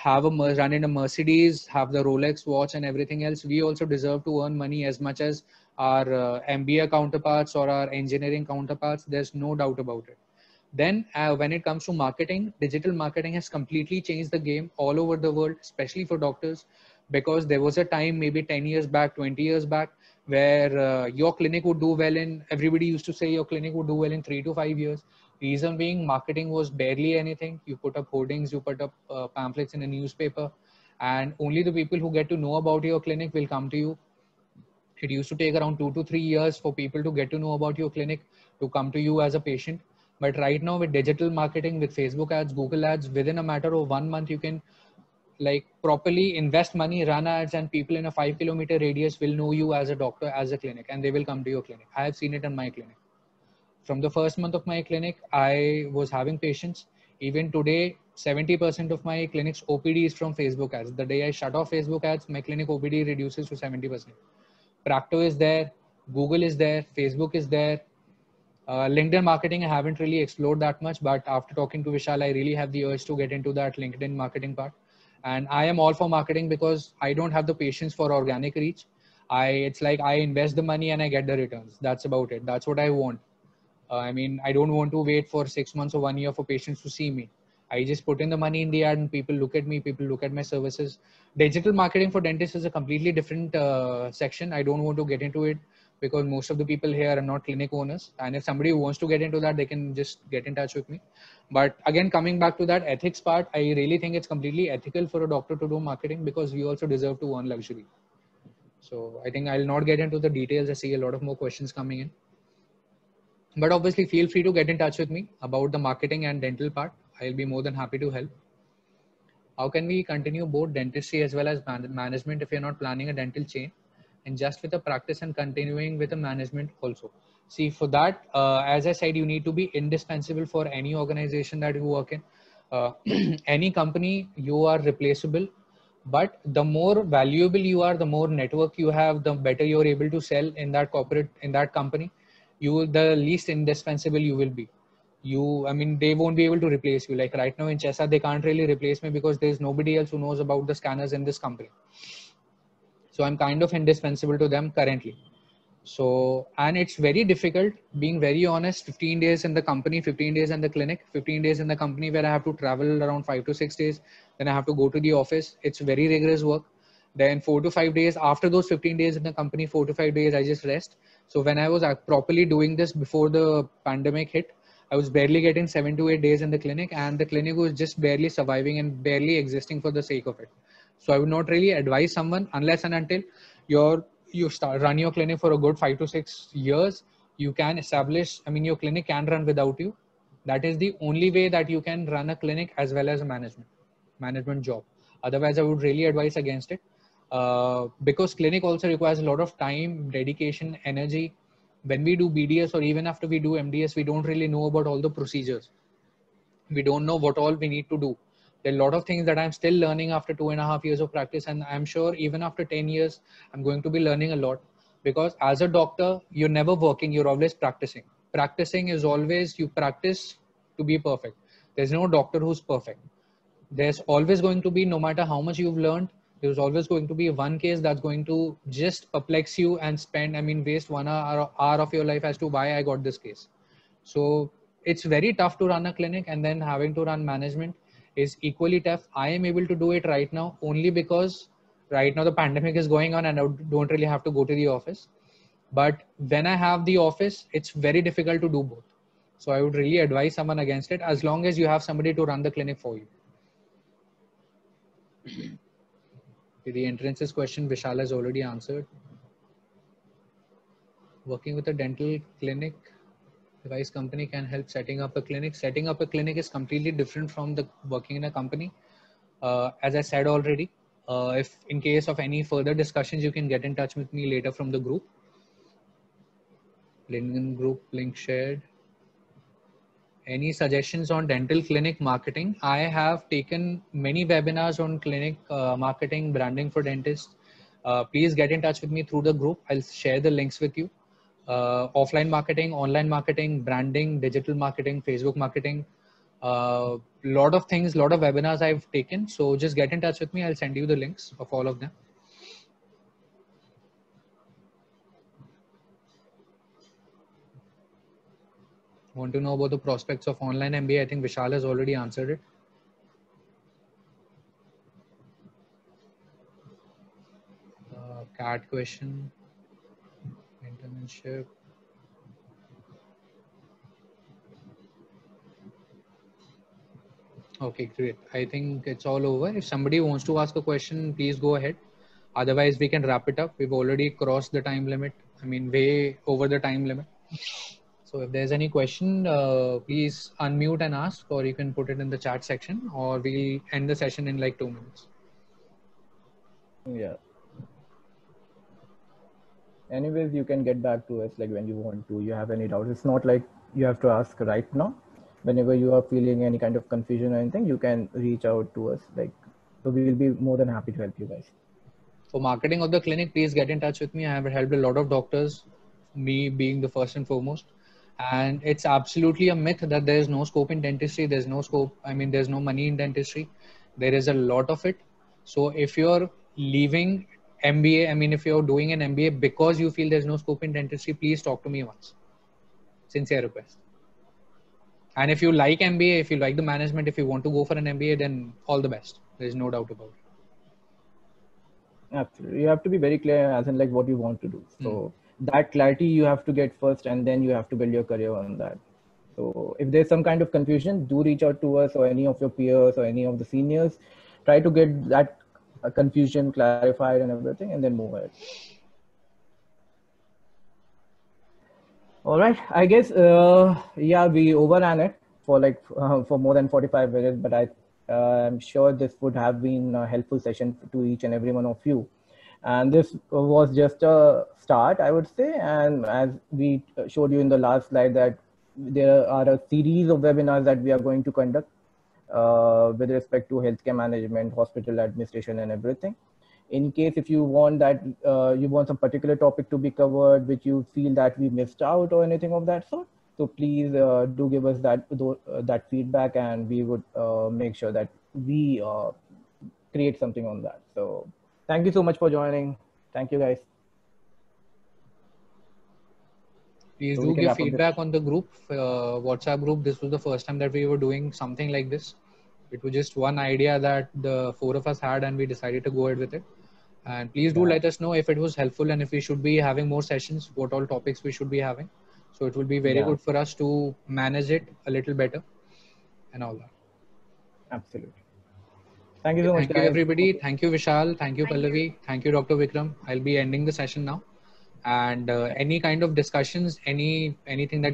run in a Mercedes, have the Rolex watch and everything else. We also deserve to earn money as much as our MBA counterparts or our engineering counterparts. There's no doubt about it. Then when it comes to marketing, digital marketing has completely changed the game all over the world, especially for doctors, because there was a time maybe 10 years back, 20 years back, where your clinic would do well in, everybody used to say your clinic would do well in 3 to 5 years. Reason being, marketing was barely anything. You put up hoardings, you put up pamphlets in a newspaper, and only the people who get to know about your clinic will come to you. It used to take around 2 to 3 years for people to get to know about your clinic, to come to you as a patient. But right now with digital marketing, with Facebook ads, Google ads, within a matter of 1 month, you can like properly invest money, run ads, and people in a 5-kilometer radius will know you as a doctor, as a clinic, and they will come to your clinic. I have seen it in my clinic. From the first month of my clinic, I was having patients. Even today, 70% of my clinic's OPD is from Facebook ads. The day I shut off Facebook ads, my clinic OPD reduces to 70%. Practo is there, Google is there, Facebook is there. LinkedIn marketing, I haven't really explored that much, but after talking to Vishal, I really have the urge to get into that LinkedIn marketing part. And I am all for marketing because I don't have the patience for organic reach. It's like I invest the money and I get the returns. That's about it. That's what I want. I mean, I don't want to wait for 6 months or 1 year for patients to see me. I just put in the money in the ad and people look at me, people look at my services. Digital marketing for dentists is a completely different section. I don't want to get into it because most of the people here are not clinic owners. And if somebody wants to get into that, they can just get in touch with me. But again, coming back to that ethics part, I really think it's completely ethical for a doctor to do marketing, because we also deserve to earn luxury. So I think I'll not get into the details. I see a lot of more questions coming in. But obviously, feel free to get in touch with me about the marketing and dental part. I'll be more than happy to help. How can we continue both dentistry as well as management if you're not planning a dental chain, and just with a practice and continuing with a management also? See, for that, as I said, you need to be indispensable for any organization that you work in. Any company, you are replaceable. But the more valuable you are, the more network you have, the better you're able to sell in that corporate, in that company. You will, the least indispensable you will be. I mean, they won't be able to replace you. Like right now in Chessa, they can't really replace me because there's nobody else who knows about the scanners in this company. So I'm kind of indispensable to them currently. So, and it's very difficult, being very honest, 15 days in the company, 15 days in the clinic, 15 days in the company where I have to travel around 5 to 6 days. Then I have to go to the office. It's very rigorous work. Then 4 to 5 days after those 15 days in the company, 4 to 5 days, I just rest. So when I was properly doing this before the pandemic hit, I was barely getting 7 to 8 days in the clinic, and the clinic was just barely surviving and barely existing for the sake of it. So I would not really advise someone, unless and until you run your clinic for a good 5 to 6 years, you can establish, I mean, your clinic can run without you. That is the only way that you can run a clinic as well as a management job. Otherwise, I would really advise against it. Because clinic also requires a lot of time, dedication, energy. When we do BDS or even after we do MDS, we don't really know about all the procedures. We don't know what all we need to do. There are a lot of things that I'm still learning after 2.5 years of practice. And I'm sure even after 10 years, I'm going to be learning a lot, because as a doctor, you're never working, you're always practicing. Practicing is always, you practice to be perfect. There's no doctor who's perfect. There's always going to be, no matter how much you've learned, there's always going to be one case that's going to just perplex you and waste 1 hour of your life as to why I got this case. So it's very tough to run a clinic, and then having to run management is equally tough. I am able to do it right now only because right now the pandemic is going on and I don't really have to go to the office. But when I have the office, it's very difficult to do both. So I would really advise someone against it, as long as you have somebody to run the clinic for you. The entrances question, Vishal has already answered. Working with a dental clinic device company can help setting up a clinic. Setting up a clinic is completely different from the working in a company. As I said already, if in case of any further discussions, you can get in touch with me later from the group. LinkedIn group link shared. Any suggestions on dental clinic marketing? I have taken many webinars on clinic marketing, branding for dentists. Please get in touch with me through the group. I'll share the links with you. Offline marketing, online marketing, branding, digital marketing, Facebook marketing, lot of things, lot of webinars I've taken. So just get in touch with me. I'll send you the links of all of them. Want to know about the prospects of online MBA? I think Vishal has already answered it. CAT question, internship. Okay, great. I think it's all over. If somebody wants to ask a question, please go ahead. Otherwise, we can wrap it up. We've already crossed the time limit. I mean, way over the time limit. So if there's any question, please unmute and ask, or you can put it in the chat section, or we'll end the session in like 2 minutes. Yeah. Anyways, you can get back to us like when you want to. You have any doubts? It's not like you have to ask right now. Whenever you are feeling any kind of confusion or anything, you can reach out to us. Like, so we will be more than happy to help you guys. For marketing of the clinic, please get in touch with me. I have helped a lot of doctors, me being the first and foremost. And it's absolutely a myth that there is no scope in dentistry. There's no scope. I mean, there's no money in dentistry. There is a lot of it. So if you're leaving MBA, I mean, if you're doing an MBA because you feel there's no scope in dentistry, please talk to me once. Sincere request. And if you like MBA, if you like the management, if you want to go for an MBA, then all the best. There's no doubt about it. Absolutely. You have to be very clear as in like what you want to do. So that clarity you have to get first, and then you have to build your career on that. So if there's some kind of confusion, do reach out to us or any of your peers or any of the seniors. Try to get that confusion clarified and everything, and then move ahead. All right, I guess yeah, we overran it for like for more than 45 minutes, but I'm sure this would have been a helpful session to each and every one of you. And this was just a start, I would say. And as we showed you in the last slide, that there are a series of webinars that we are going to conduct with respect to healthcare management, hospital administration, and everything. In case if you want that, you want some particular topic to be covered, which you feel that we missed out or anything of that sort, so please do give us that feedback, and we would make sure that we create something on that. So thank you so much for joining. Thank you, guys. Please do give feedback on the group, WhatsApp group. This was the first time that we were doing something like this. It was just one idea that the 4 of us had, and we decided to go ahead with it. And please do let us know if it was helpful and if we should be having more sessions, what all topics we should be having. So it will be very good for us to manage it a little better and all that. Absolutely. Thank you so much, guys. Thank you, everybody. Thank you, Vishal. Thank you, Pallavi. Thank you, Dr. Vikram. I'll be ending the session now. And any kind of discussions, anything that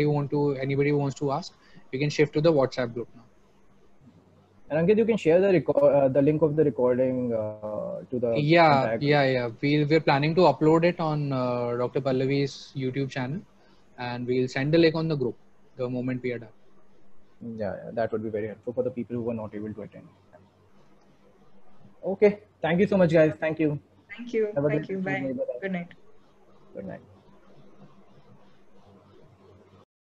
anybody wants to ask, you can shift to the WhatsApp group now. And Ankit, you can share the link of the recording to the yeah. We're planning to upload it on Dr. Pallavi's YouTube channel, and we'll send the link on the group the moment we are done. Yeah, that would be very helpful for the people who were not able to attend. Okay, thank you so much, guys. Thank you. Thank you. Thank you. Bye. Good night. Good night.